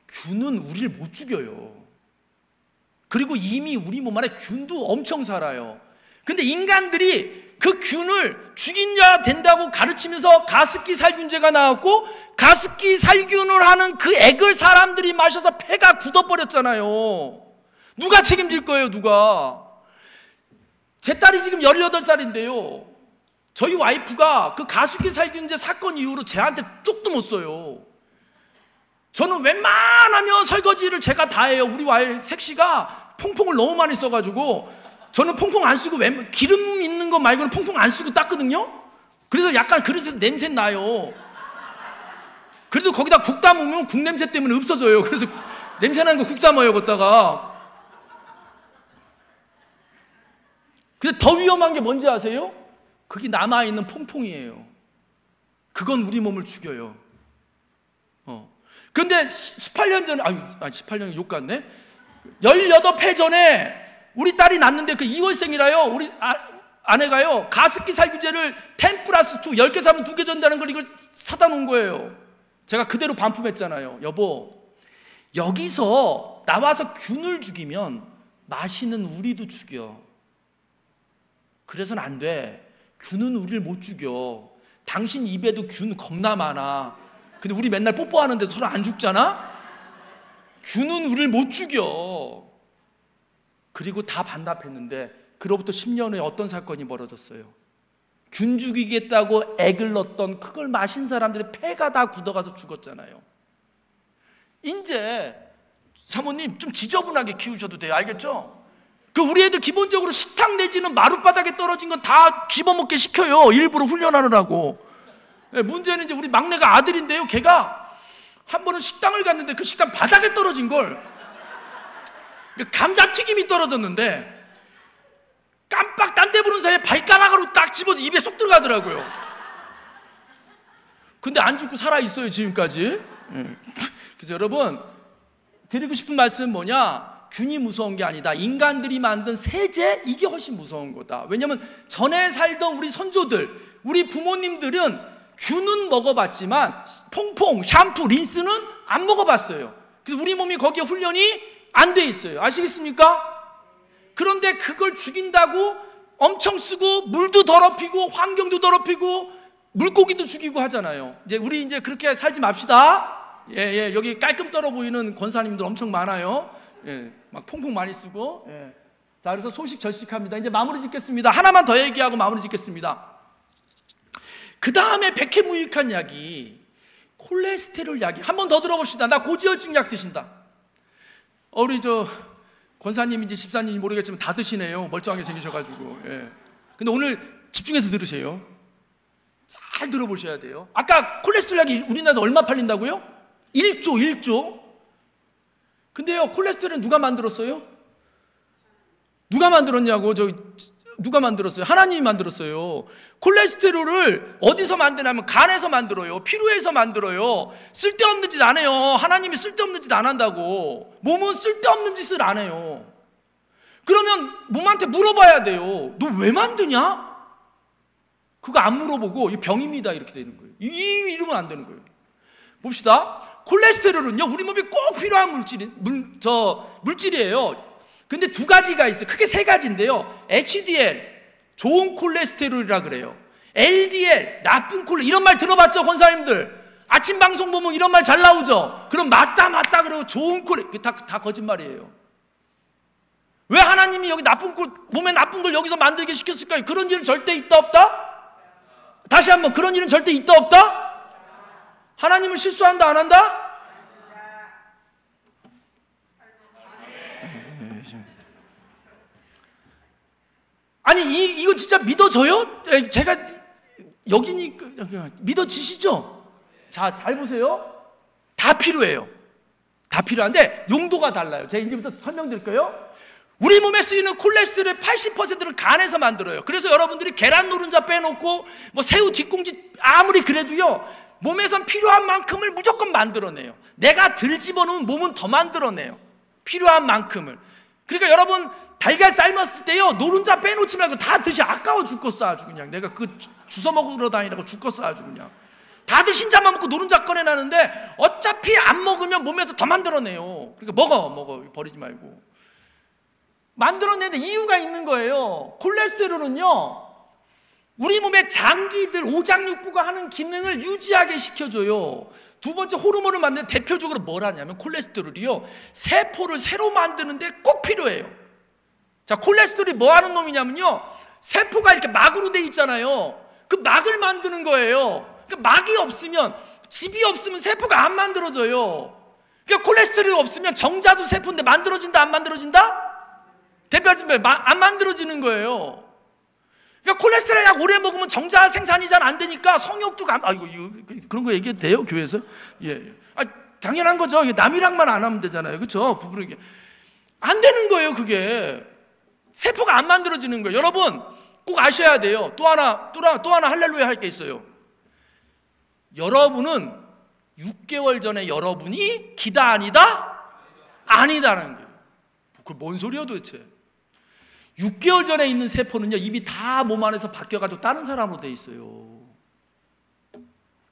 균은 우리를 못 죽여요. 그리고 이미 우리 몸 안에 균도 엄청 살아요. 근데 인간들이 그 균을 죽인자 된다고 가르치면서 가습기 살균제가 나왔고, 가습기 살균을 하는 그 액을 사람들이 마셔서 폐가 굳어버렸잖아요. 누가 책임질 거예요, 누가? 제 딸이 지금 18살인데요 저희 와이프가 그 가습기 살균제 사건 이후로 쟤한테 쪽도 못 써요. 저는 웬만하면 설거지를 제가 다 해요. 우리 색시가 퐁퐁을 너무 많이 써가지고 저는 퐁퐁 안 쓰고 기름 있는 거 말고는 퐁퐁 안 쓰고 닦거든요. 그래서 약간 그릇에서 냄새 나요. 그래도 거기다 국 담으면 국 냄새 때문에 없어져요. 그래서 냄새 나는 거 국 담아요, 거기다가. 근데 더 위험한 게 뭔지 아세요? 그게 남아있는 퐁퐁이에요. 그건 우리 몸을 죽여요. 근데 18년 전에, 18년이 욕 같네? 18해 전에 우리 딸이 낳는데, 그 2월생이라요. 우리 아내가요, 가습기 살균제를 10+2, 10개 사면 2개 준다는 걸 이걸 사다 놓은 거예요. 제가 그대로 반품했잖아요. 여보, 여기서 나와서 균을 죽이면 마시는 우리도 죽여. 그래서는 안 돼. 균은 우리를 못 죽여. 당신 입에도 균 겁나 많아. 근데 우리 맨날 뽀뽀하는데도 서로 안 죽잖아? 균은 우리를 못 죽여. 그리고 다 반납했는데 그로부터 10년 후에 어떤 사건이 벌어졌어요? 균 죽이겠다고 액을 넣었던 그걸 마신 사람들의 폐가 다 굳어가서 죽었잖아요. 이제 사모님 좀 지저분하게 키우셔도 돼요. 알겠죠? 우리 애들 기본적으로 식탁 내지는 마룻바닥에 떨어진 건 다 집어먹게 시켜요. 일부러 훈련하느라고. 문제는 이제 우리 막내가 아들인데요, 걔가 한 번은 식당을 갔는데 그 식당 바닥에 떨어진 걸, 감자튀김이 떨어졌는데 깜빡 딴 데 보는 사이에 발가락으로 딱 집어서 입에 쏙 들어가더라고요. 근데 안 죽고 살아있어요, 지금까지. 그래서 여러분, 드리고 싶은 말씀은 뭐냐? 균이 무서운 게 아니다. 인간들이 만든 세제, 이게 훨씬 무서운 거다. 왜냐하면 전에 살던 우리 선조들, 우리 부모님들은 균은 먹어봤지만 퐁퐁, 샴푸, 린스는 안 먹어봤어요. 그래서 우리 몸이 거기에 훈련이 안 돼 있어요. 아시겠습니까? 그런데 그걸 죽인다고 엄청 쓰고 물도 더럽히고 환경도 더럽히고 물고기도 죽이고 하잖아요. 우리 이제 그렇게 살지 맙시다. 여기 깔끔 떨어 보이는 권사님들 엄청 많아요. 막 퐁퐁 많이 쓰고. 자, 그래서 소식 절식합니다. 이제 마무리 짓겠습니다. 하나만 더 얘기하고 마무리 짓겠습니다. 그 다음에 백해무익한 약이 콜레스테롤 약이. 한 번 더 들어봅시다. 나 고지혈증 약 드신다. 우리 권사님인지 집사님인지 모르겠지만 다 드시네요. 멀쩡하게 생기셔가지고. 근데 오늘 집중해서 들으세요. 잘 들어보셔야 돼요. 아까 콜레스테롤 약이 우리나라에서 얼마 팔린다고요? 1조. 근데요, 콜레스테롤은 누가 만들었어요? 누가 만들었냐고. 누가 만들었어요? 하나님이 만들었어요. 콜레스테롤을 어디서 만드냐면 간에서 만들어요. 피로에서 만들어요. 쓸데없는 짓 안 해요. 하나님이 쓸데없는 짓 안 한다고. 몸은 쓸데없는 짓을 안 해요. 그러면 몸한테 물어봐야 돼요. 너 왜 만드냐? 그거 안 물어보고 이 병입니다 이렇게 되는 거예요. 이러면 안 되는 거예요. 봅시다. 콜레스테롤은요, 우리 몸에 꼭 필요한 물질이에요. 근데 두 가지가 있어요. 크게 세 가지인데요. HDL, 좋은 콜레스테롤이라 그래요. LDL, 나쁜 콜레스테롤. 이런 말 들어봤죠, 권사님들? 아침 방송 보면 이런 말 잘 나오죠? 그럼 맞다 그러고 좋은 콜레스테롤. 다 거짓말이에요. 왜 하나님이 여기 나쁜 걸, 몸에 나쁜 걸 여기서 만들게 시켰을까요? 그런 일은 절대 있다 없다? 다시 한번, 그런 일은 절대 있다 없다? 하나님은 실수한다 안 한다? 아니 이거 진짜 믿어져요? 제가 여기니까 믿어지시죠? 자, 잘 보세요. 다 필요해요. 다 필요한데 용도가 달라요. 제가 이제부터 설명드릴게요. 우리 몸에 쓰이는 콜레스테롤의 80%를 간에서 만들어요. 그래서 여러분들이 계란 노른자 빼놓고 뭐 새우 뒷공지 아무리 그래도요, 몸에선 필요한 만큼을 무조건 만들어내요. 내가 덜 집어넣으면 몸은 더 만들어내요. 필요한 만큼을. 그러니까 여러분 달걀 삶았을 때요, 노른자 빼놓지 말고 다 드시. 아까워 죽겠어 아주 그냥. 내가 그 주워 먹으러 다니라고 죽겠어 아주 그냥. 다들 흰자만 먹고 노른자 꺼내놨는데 어차피 안 먹으면 몸에서 더 만들어내요. 그러니까 먹어 버리지 말고. 만들어내는데 이유가 있는 거예요. 콜레스테롤은요, 우리 몸의 장기들, 오장육부가 하는 기능을 유지하게 시켜줘요. 두 번째, 호르몬을 만드는 대표적으로 뭘 하냐면 콜레스테롤이요, 세포를 새로 만드는데 꼭 필요해요. 자, 콜레스테롤이 뭐 하는 놈이냐면요, 세포가 이렇게 막으로 돼 있잖아요. 그 막을 만드는 거예요. 그 막이 없으면, 집이 없으면 세포가 안 만들어져요. 그러니까 콜레스테롤이 없으면 정자도 세포인데 만들어진다 안 만들어진다? 대표적으로 안 만들어지는 거예요. 그러니까 콜레스테롤 약 오래 먹으면 정자 생산이 잘 안 되니까 성욕도 이거 그런 거 얘기해도 돼요, 교회에서? 예. 당연한 거죠. 남이랑만 안 하면 되잖아요, 그렇죠? 부부는 안 되는 거예요, 그게. 세포가 안 만들어지는 거예요. 여러분 꼭 아셔야 돼요. 또 하나 할렐루야 할 게 있어요. 여러분은 6개월 전에 여러분이 기다 아니다? 아니다라는 거예요. 그게 뭔 소리야 도대체? 6개월 전에 있는 세포는요, 이미 다 몸 안에서 바뀌어가지고 다른 사람으로 돼 있어요.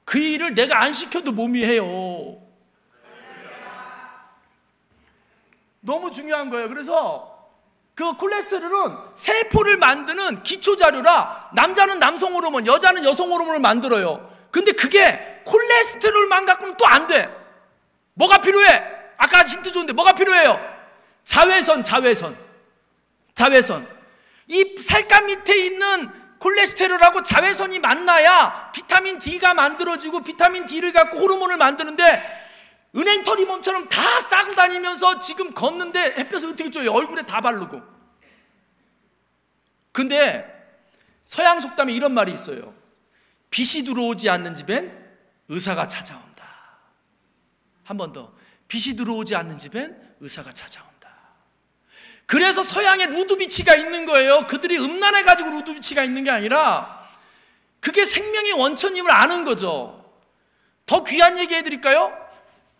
그 일을 내가 안 시켜도 몸이 해요. 너무 중요한 거예요. 그래서 그 콜레스테롤은 세포를 만드는 기초 자료라, 남자는 남성 호르몬, 여자는 여성 호르몬을 만들어요. 근데 그게 콜레스테롤만 갖고는 또 안 돼. 뭐가 필요해? 아까 힌트 줬는데 뭐가 필요해요? 자외선. 이 살갗 밑에 있는 콜레스테롤하고 자외선이 만나야 비타민 D가 만들어지고, 비타민 D를 갖고 호르몬을 만드는데, 은행털이 몸처럼 다 싸고 다니면서 지금 걷는데 햇볕을 어떻게 쬐요? 얼굴에 다 바르고. 근데 서양 속담에 이런 말이 있어요. 빛이 들어오지 않는 집엔 의사가 찾아온다. 한 번 더. 빛이 들어오지 않는 집엔 의사가 찾아온다. 그래서 서양에 루드비치가 있는 거예요. 그들이 음란해가지고 루드비치가 있는 게 아니라 그게 생명의 원천임을 아는 거죠. 더 귀한 얘기 해드릴까요?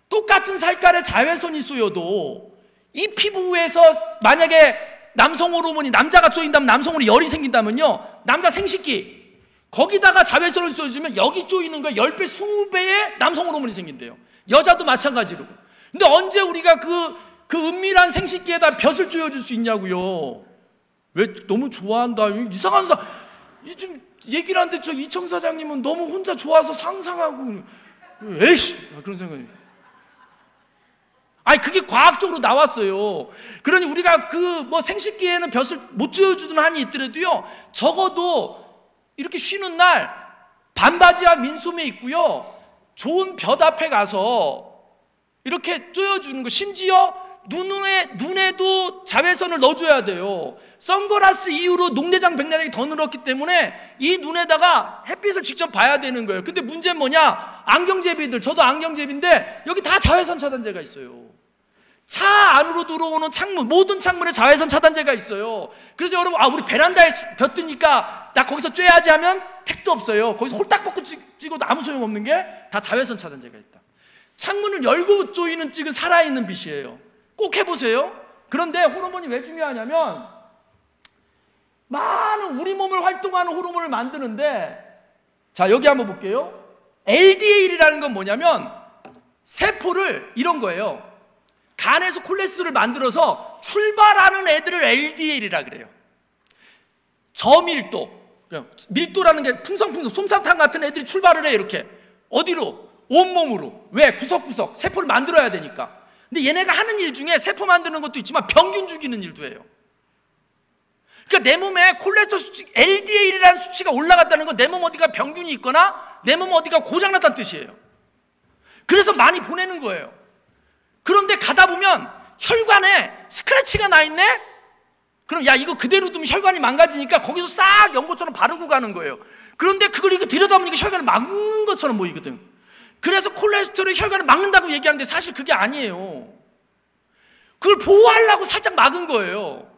똑같은 살깔에 자외선이 쏘여도 이 피부에서 만약에 남성 호르몬이, 남자가 쏘인다면 남성 호르몬이 열이 생긴다면요, 남자 생식기 거기다가 자외선을 쏘여주면 여기 쪼이는 거에 10배, 20배의 남성 호르몬이 생긴대요. 여자도 마찬가지로. 근데 언제 우리가 그 은밀한 생식기에다 볕을 쪼여줄 수 있냐고요. 왜 너무 좋아한다. 이상한 좀 얘기를 하는데 저 이청 사장님은 너무 혼자 좋아서 상상하고, 에이씨, 그런 생각이. 아니 그게 과학적으로 나왔어요. 그러니 우리가 그 뭐 생식기에는 볕을 못 쬐어주던 한이 있더라도요, 적어도 이렇게 쉬는 날 반바지와 민소매 입고요, 좋은 볕 앞에 가서 이렇게 쬐어주는 거, 심지어 눈에도 자외선을 넣어줘야 돼요. 선글라스 이후로 녹내장 백내장이 더 늘었기 때문에 이 눈에다가 햇빛을 직접 봐야 되는 거예요. 근데 문제는 뭐냐? 안경제비들, 저도 안경제비인데 여기 다 자외선 차단제가 있어요. 차 안으로 들어오는 창문, 모든 창문에 자외선 차단제가 있어요. 그래서 여러분, 우리 베란다에 볕 뜨니까 나 거기서 쬐야지 하면 택도 없어요. 거기서 홀딱 벗고 찍어도 아무 소용없는 게 다 자외선 차단제가 있다. 창문을 열고 쪼이는 찍은 살아있는 빛이에요. 꼭 해보세요. 그런데 호르몬이 왜 중요하냐면, 많은 우리 몸을 활동하는 호르몬을 만드는데, 자 여기 한번 볼게요. LDL이라는 건 뭐냐면 세포를, 이런 거예요. 간에서 콜레스테롤을 만들어서 출발하는 애들을 LDL이라 그래요. 저밀도, 밀도라는 게 풍성풍성 솜사탕 같은 애들이 출발을 해. 이렇게 어디로? 온몸으로. 왜? 구석구석 세포를 만들어야 되니까. 근데 얘네가 하는 일 중에 세포 만드는 것도 있지만 병균 죽이는 일도 해요. 그러니까 내 몸에 콜레스테롤 수치, LDL이라는 수치가 올라갔다는 건 내 몸 어디가 병균이 있거나 내 몸 어디가 고장났다는 뜻이에요. 그래서 많이 보내는 거예요. 그런데 가다 보면 혈관에 스크래치가 나 있네? 그럼 야, 이거 그대로 두면 혈관이 망가지니까 거기서 싹 연고처럼 바르고 가는 거예요. 그런데 그걸 이거 들여다보니까 혈관을 막는 것처럼 보이거든. 그래서 콜레스테롤이 혈관을 막는다고 얘기하는데 사실 그게 아니에요. 그걸 보호하려고 살짝 막은 거예요.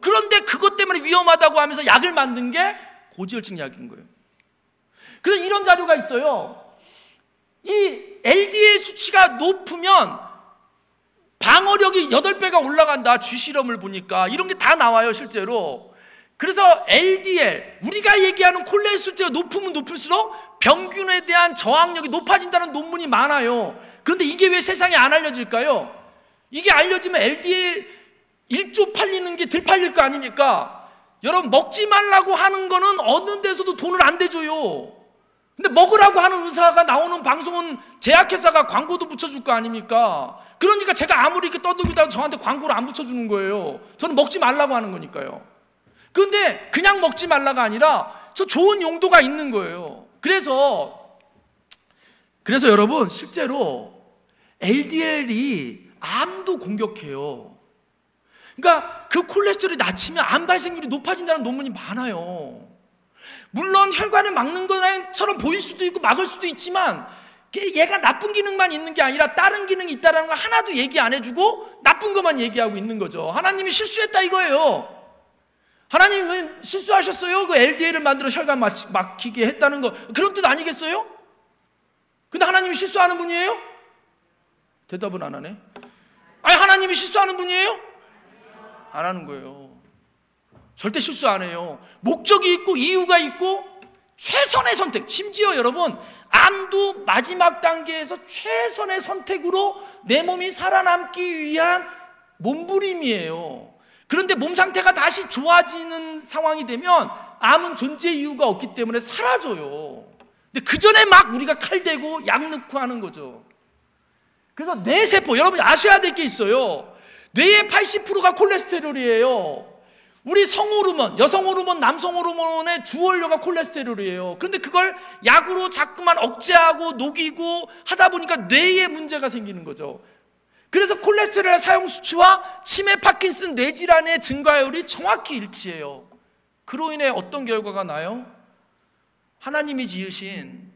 그런데 그것 때문에 위험하다고 하면서 약을 만든 게 고지혈증 약인 거예요. 그래서 이런 자료가 있어요. 이 LDL 수치가 높으면 방어력이 8배가 올라간다. 쥐실험을 보니까 이런 게 다 나와요, 실제로. 그래서 LDL, 우리가 얘기하는 콜레스테롤 수치가 높으면 높을수록 병균에 대한 저항력이 높아진다는 논문이 많아요. 그런데 이게 왜 세상에 안 알려질까요? 이게 알려지면 LDL 1조 팔리는 게 덜 팔릴 거 아닙니까? 여러분, 먹지 말라고 하는 거는 어느 데서도 돈을 안 대줘요. 근데 먹으라고 하는 의사가 나오는 방송은 제약회사가 광고도 붙여줄 거 아닙니까? 그러니까 제가 아무리 이렇게 떠들기도 저한테 광고를 안 붙여주는 거예요. 저는 먹지 말라고 하는 거니까요. 그런데 그냥 먹지 말라가 아니라 저 좋은 용도가 있는 거예요. 그래서 여러분, 실제로 LDL이 암도 공격해요. 그러니까 그 콜레스테롤이 낮추면 암 발생률이 높아진다는 논문이 많아요. 물론 혈관을 막는 것처럼 보일 수도 있고 막을 수도 있지만 얘가 나쁜 기능만 있는 게 아니라 다른 기능이 있다는 거 하나도 얘기 안 해주고 나쁜 것만 얘기하고 있는 거죠. 하나님이 실수했다 이거예요. 하나님은 실수하셨어요. 그 LDL을 만들어 혈관 막히게 했다는 거, 그런 뜻 아니겠어요? 근데 하나님이 실수하는 분이에요? 대답은 안 하네. 아니, 하나님이 실수하는 분이에요? 안 하는 거예요. 절대 실수 안 해요. 목적이 있고 이유가 있고 최선의 선택. 심지어 여러분, 암도 마지막 단계에서 최선의 선택으로 내 몸이 살아남기 위한 몸부림이에요. 그런데 몸 상태가 다시 좋아지는 상황이 되면 암은 존재 이유가 없기 때문에 사라져요. 근데 그 전에 막 우리가 칼 대고 약 넣고 하는 거죠. 그래서 뇌세포, 여러분 아셔야 될 게 있어요. 뇌의 80%가 콜레스테롤이에요. 우리 성호르몬, 여성 호르몬, 남성 호르몬의 주원료가 콜레스테롤이에요. 그런데 그걸 약으로 자꾸만 억제하고 녹이고 하다 보니까 뇌에 문제가 생기는 거죠. 그래서 콜레스테롤 사용 수치와 치매, 파킨슨, 뇌질환의 증가율이 정확히 일치해요. 그로 인해 어떤 결과가 나요? 하나님이 지으신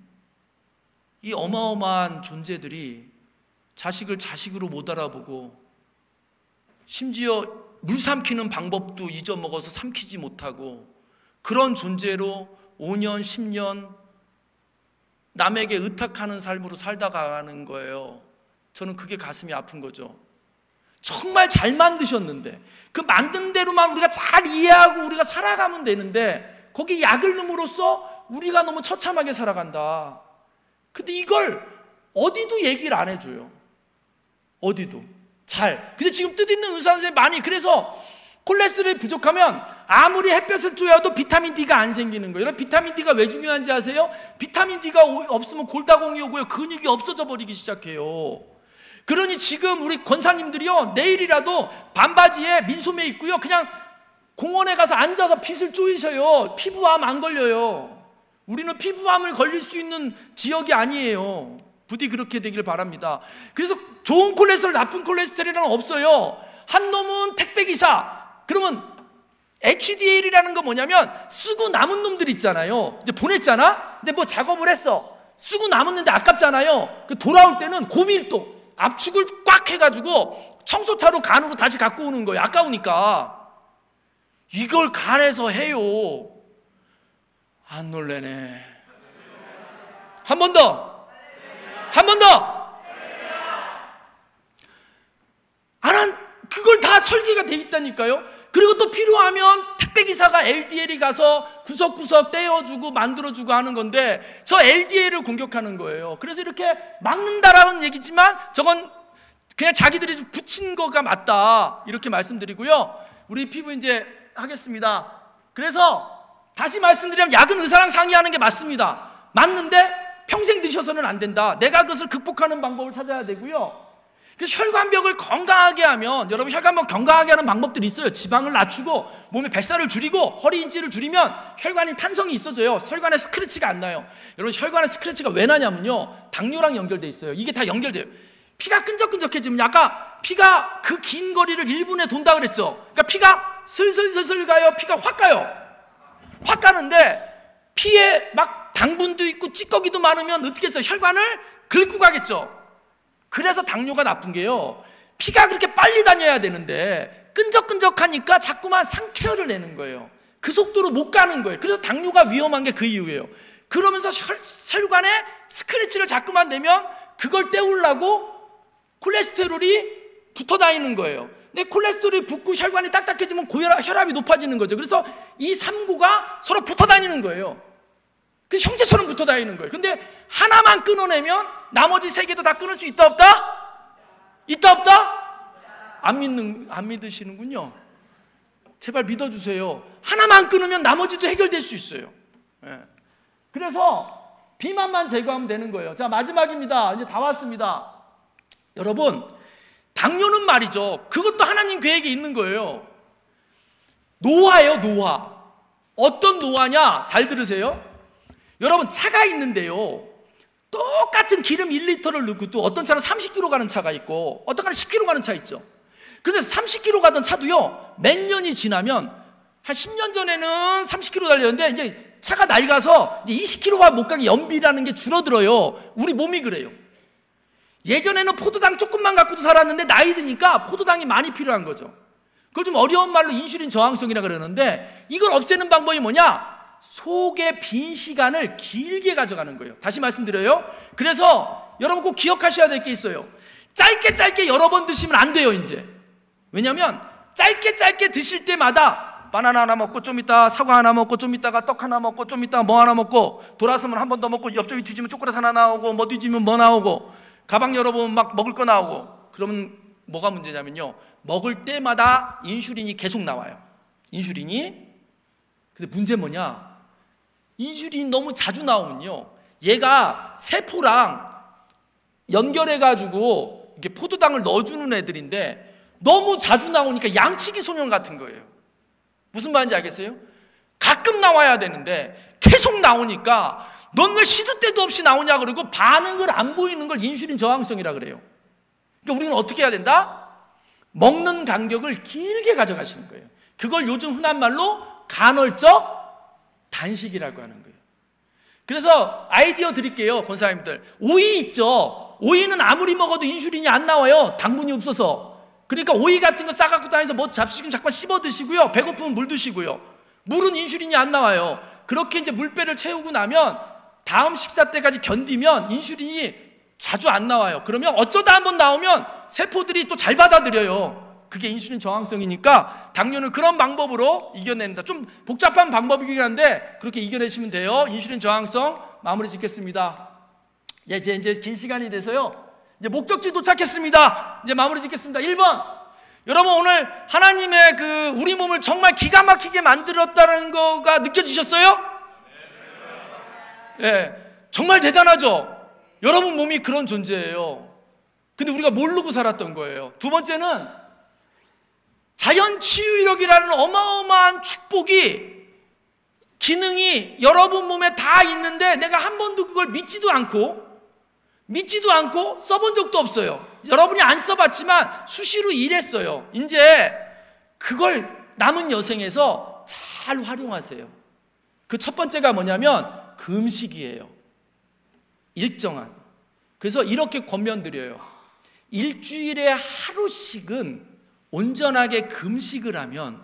이 어마어마한 존재들이 자식을 자식으로 못 알아보고 심지어 물 삼키는 방법도 잊어먹어서 삼키지 못하고 그런 존재로 5년, 10년 남에게 의탁하는 삶으로 살다가 가는 거예요. 저는 그게 가슴이 아픈 거죠. 정말 잘 만드셨는데 그 만든 대로만 우리가 잘 이해하고 우리가 살아가면 되는데 거기 약을 넣음으로써 우리가 너무 처참하게 살아간다. 근데 이걸 어디도 얘기를 안 해줘요. 어디도 잘. 근데 지금 뜻있는 의사 선생님 많이, 그래서 콜레스테롤이 부족하면 아무리 햇볕을 쬐어도 비타민 D가 안 생기는 거예요. 여러분, 비타민 D가 왜 중요한지 아세요? 비타민 D가 없으면 골다공이 오고요, 근육이 없어져 버리기 시작해요. 그러니 지금 우리 권사님들이요, 내일이라도 반바지에 민소매 입고요, 그냥 공원에 가서 앉아서 핏을 쪼이셔요. 피부암 안 걸려요. 우리는 피부암을 걸릴 수 있는 지역이 아니에요. 부디 그렇게 되길 바랍니다. 그래서 좋은 콜레스테롤, 나쁜 콜레스테롤은 없어요. 한 놈은 택배기사, 그러면 HDL이라는 건 뭐냐면 쓰고 남은 놈들 있잖아요. 이제 보냈잖아? 근데 뭐 작업을 했어. 쓰고 남았는데 아깝잖아요. 돌아올 때는 고밀도 압축을 꽉 해가지고 청소차로 간으로 다시 갖고 오는 거예요. 아까우니까. 이걸 간에서 해요. 안 놀래네. 한 번 더. 한 번 더. 그걸 다 설계가 돼 있다니까요. 그리고 또 필요하면 택배기사가 LDL이 가서 구석구석 떼어주고 만들어주고 하는 건데 저 LDL을 공격하는 거예요. 그래서 이렇게 막는다라는 얘기지만 저건 그냥 자기들이 붙인 거가 맞다, 이렇게 말씀드리고요. 우리 피부 이제 하겠습니다. 그래서 다시 말씀드리면 약은 의사랑 상의하는 게 맞습니다. 맞는데 평생 드셔서는 안 된다. 내가 그것을 극복하는 방법을 찾아야 되고요. 그래서 혈관벽을 건강하게 하면, 여러분 혈관벽 건강하게 하는 방법들이 있어요. 지방을 낮추고 몸에 뱃살을 줄이고 허리 인치를 줄이면 혈관이 탄성이 있어져요. 혈관에 스크래치가 안 나요. 여러분 혈관에 스크래치가 왜 나냐면요, 당뇨랑 연결돼 있어요. 이게 다 연결돼요. 피가 끈적끈적해지면, 아까 피가 그 긴 거리를 1분에 돈다 그랬죠. 그러니까 피가 슬슬슬슬 가요? 피가 확 가요? 확 가는데 피에 막 당분도 있고 찌꺼기도 많으면 어떻게 해서 혈관을 긁고 가겠죠. 그래서 당뇨가 나쁜 게요, 피가 그렇게 빨리 다녀야 되는데 끈적끈적하니까 자꾸만 상처를 내는 거예요. 그 속도로 못 가는 거예요. 그래서 당뇨가 위험한 게 그 이유예요. 그러면서 혈관에 스크래치를 자꾸만 내면 그걸 때우려고 콜레스테롤이 붙어 다니는 거예요. 근데 콜레스테롤이 붙고 혈관이 딱딱해지면 혈압이 높아지는 거죠. 그래서 이 3구가 서로 붙어 다니는 거예요. 그 형제처럼 붙어 다니는 거예요. 근데 하나만 끊어내면 나머지 3개도 다 끊을 수 있다 없다? 있다 없다? 안 믿으시는군요. 제발 믿어주세요. 하나만 끊으면 나머지도 해결될 수 있어요. 그래서 비만만 제거하면 되는 거예요. 자, 마지막입니다. 이제 다 왔습니다. 여러분, 당뇨는 말이죠, 그것도 하나님 계획에 있는 거예요. 노화예요, 노화. 어떤 노화냐? 잘 들으세요. 여러분, 차가 있는데요, 똑같은 기름 1리터를 넣고 또 어떤 차는 30km 가는 차가 있고 어떤 차는 10km 가는 차 있죠. 근데 30km 가던 차도요, 몇 년이 지나면, 한 10년 전에는 30km 달렸는데 이제 차가 낡아서 이제 20km가 못 가게 연비라는 게 줄어들어요. 우리 몸이 그래요. 예전에는 포도당 조금만 갖고도 살았는데 나이 드니까 포도당이 많이 필요한 거죠. 그걸 좀 어려운 말로 인슐린 저항성이라 그러는데, 이걸 없애는 방법이 뭐냐? 속의 빈 시간을 길게 가져가는 거예요. 다시 말씀드려요. 그래서 여러분 꼭 기억하셔야 될 게 있어요. 짧게 여러 번 드시면 안 돼요, 이제. 왜냐면 짧게 드실 때마다 바나나 하나 먹고 좀 있다가 사과 하나 먹고 좀 있다가 떡 하나 먹고 좀 있다가 뭐 하나 먹고 돌아서면 한 번 더 먹고 옆쪽이 뒤지면 초콜릿 하나 나오고 뭐 뒤지면 뭐 나오고 가방 열어보면 막 먹을 거 나오고, 그러면 뭐가 문제냐면요, 먹을 때마다 인슐린이 계속 나와요. 인슐린이. 근데 문제 뭐냐? 인슐린이 너무 자주 나오면요, 얘가 세포랑 연결해가지고 이렇게 포도당을 넣어주는 애들인데 너무 자주 나오니까 양치기 소년 같은 거예요. 무슨 말인지 알겠어요? 가끔 나와야 되는데 계속 나오니까 넌 왜 시도 때도 없이 나오냐 그러고 반응을 안 보이는 걸 인슐린 저항성이라 그래요. 그러니까 우리는 어떻게 해야 된다? 먹는 간격을 길게 가져가시는 거예요. 그걸 요즘 흔한 말로 간헐적 단식이라고 하는 거예요. 그래서 아이디어 드릴게요, 권사님들. 오이 있죠? 오이는 아무리 먹어도 인슐린이 안 나와요, 당분이 없어서. 그러니까 오이 같은 거 싸갖고 다니면서 뭐 잡수시면 잠깐 씹어 드시고요, 배고프면 물 드시고요. 물은 인슐린이 안 나와요. 그렇게 이제 물배를 채우고 나면 다음 식사 때까지 견디면 인슐린이 자주 안 나와요. 그러면 어쩌다 한번 나오면 세포들이 또 잘 받아들여요. 그게 인슐린 저항성이니까 당뇨는 그런 방법으로 이겨낸다. 좀 복잡한 방법이긴 한데 그렇게 이겨내시면 돼요. 인슐린 저항성 마무리 짓겠습니다. 이제 긴 시간이 돼서요, 이제 목적지 도착했습니다. 이제 마무리 짓겠습니다. 1번, 여러분 오늘 하나님의 그 우리 몸을 정말 기가 막히게 만들었다는 거가 느껴지셨어요? 예, 정말 대단하죠? 여러분 몸이 그런 존재예요. 근데 우리가 모르고 살았던 거예요. 두 번째는 자연 치유력이라는 어마어마한 축복이, 기능이 여러분 몸에 다 있는데 내가 한 번도 그걸 믿지도 않고 써본 적도 없어요. 여러분이 안 써봤지만 수시로 일했어요. 이제 그걸 남은 여생에서 잘 활용하세요. 그 첫 번째가 뭐냐면 금식이에요. 일정한. 그래서 이렇게 권면드려요. 일주일에 하루씩은 온전하게 금식을 하면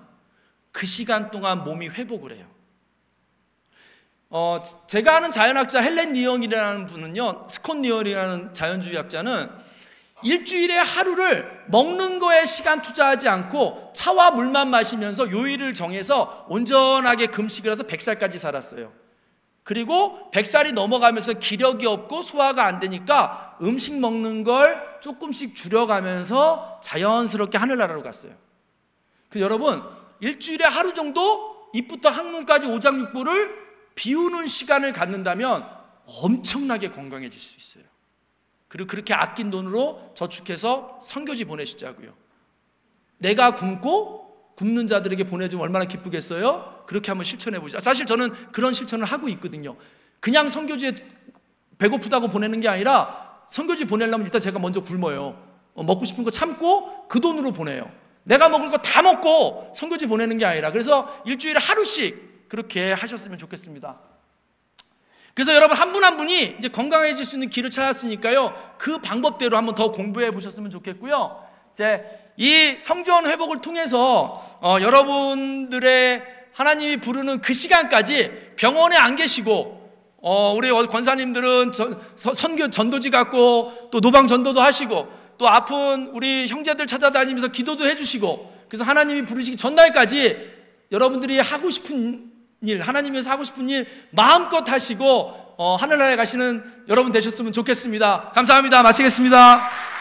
그 시간 동안 몸이 회복을 해요. 제가 아는 자연학자 헬렌 리얼이라는 분은요, 스콧 리얼이라는 자연주의학자는 일주일에 하루를 먹는 거에 시간 투자하지 않고 차와 물만 마시면서 요일을 정해서 온전하게 금식을 해서 100살까지 살았어요. 그리고 100살이 넘어가면서 기력이 없고 소화가 안 되니까 음식 먹는 걸 조금씩 줄여가면서 자연스럽게 하늘나라로 갔어요. 여러분, 일주일에 하루 정도 입부터 항문까지 오장육부를 비우는 시간을 갖는다면 엄청나게 건강해질 수 있어요. 그리고 그렇게 아낀 돈으로 저축해서 선교지 보내시자고요. 내가 굶는 자들에게 보내주면 얼마나 기쁘겠어요? 그렇게 한번 실천해 보시죠. 사실 저는 그런 실천을 하고 있거든요. 그냥 선교지에 배고프다고 보내는 게 아니라 선교지 보내려면 일단 제가 먼저 굶어요. 먹고 싶은 거 참고 그 돈으로 보내요. 내가 먹을 거 다 먹고 선교지 보내는 게 아니라. 그래서 일주일에 하루씩 그렇게 하셨으면 좋겠습니다. 그래서 여러분 한 분 한 분이 이제 건강해질 수 있는 길을 찾았으니까요, 그 방법대로 한번 더 공부해 보셨으면 좋겠고요. 이제 이 성전 회복을 통해서 여러분들의 하나님이 부르는 그 시간까지 병원에 안 계시고, 우리 권사님들은 선교 전도지 갖고 또 노방 전도도 하시고 또 아픈 우리 형제들 찾아다니면서 기도도 해주시고, 그래서 하나님이 부르시기 전날까지 여러분들이 하고 싶은 일, 하나님 위해서 하고 싶은 일 마음껏 하시고 하늘나라에 가시는 여러분 되셨으면 좋겠습니다. 감사합니다. 마치겠습니다.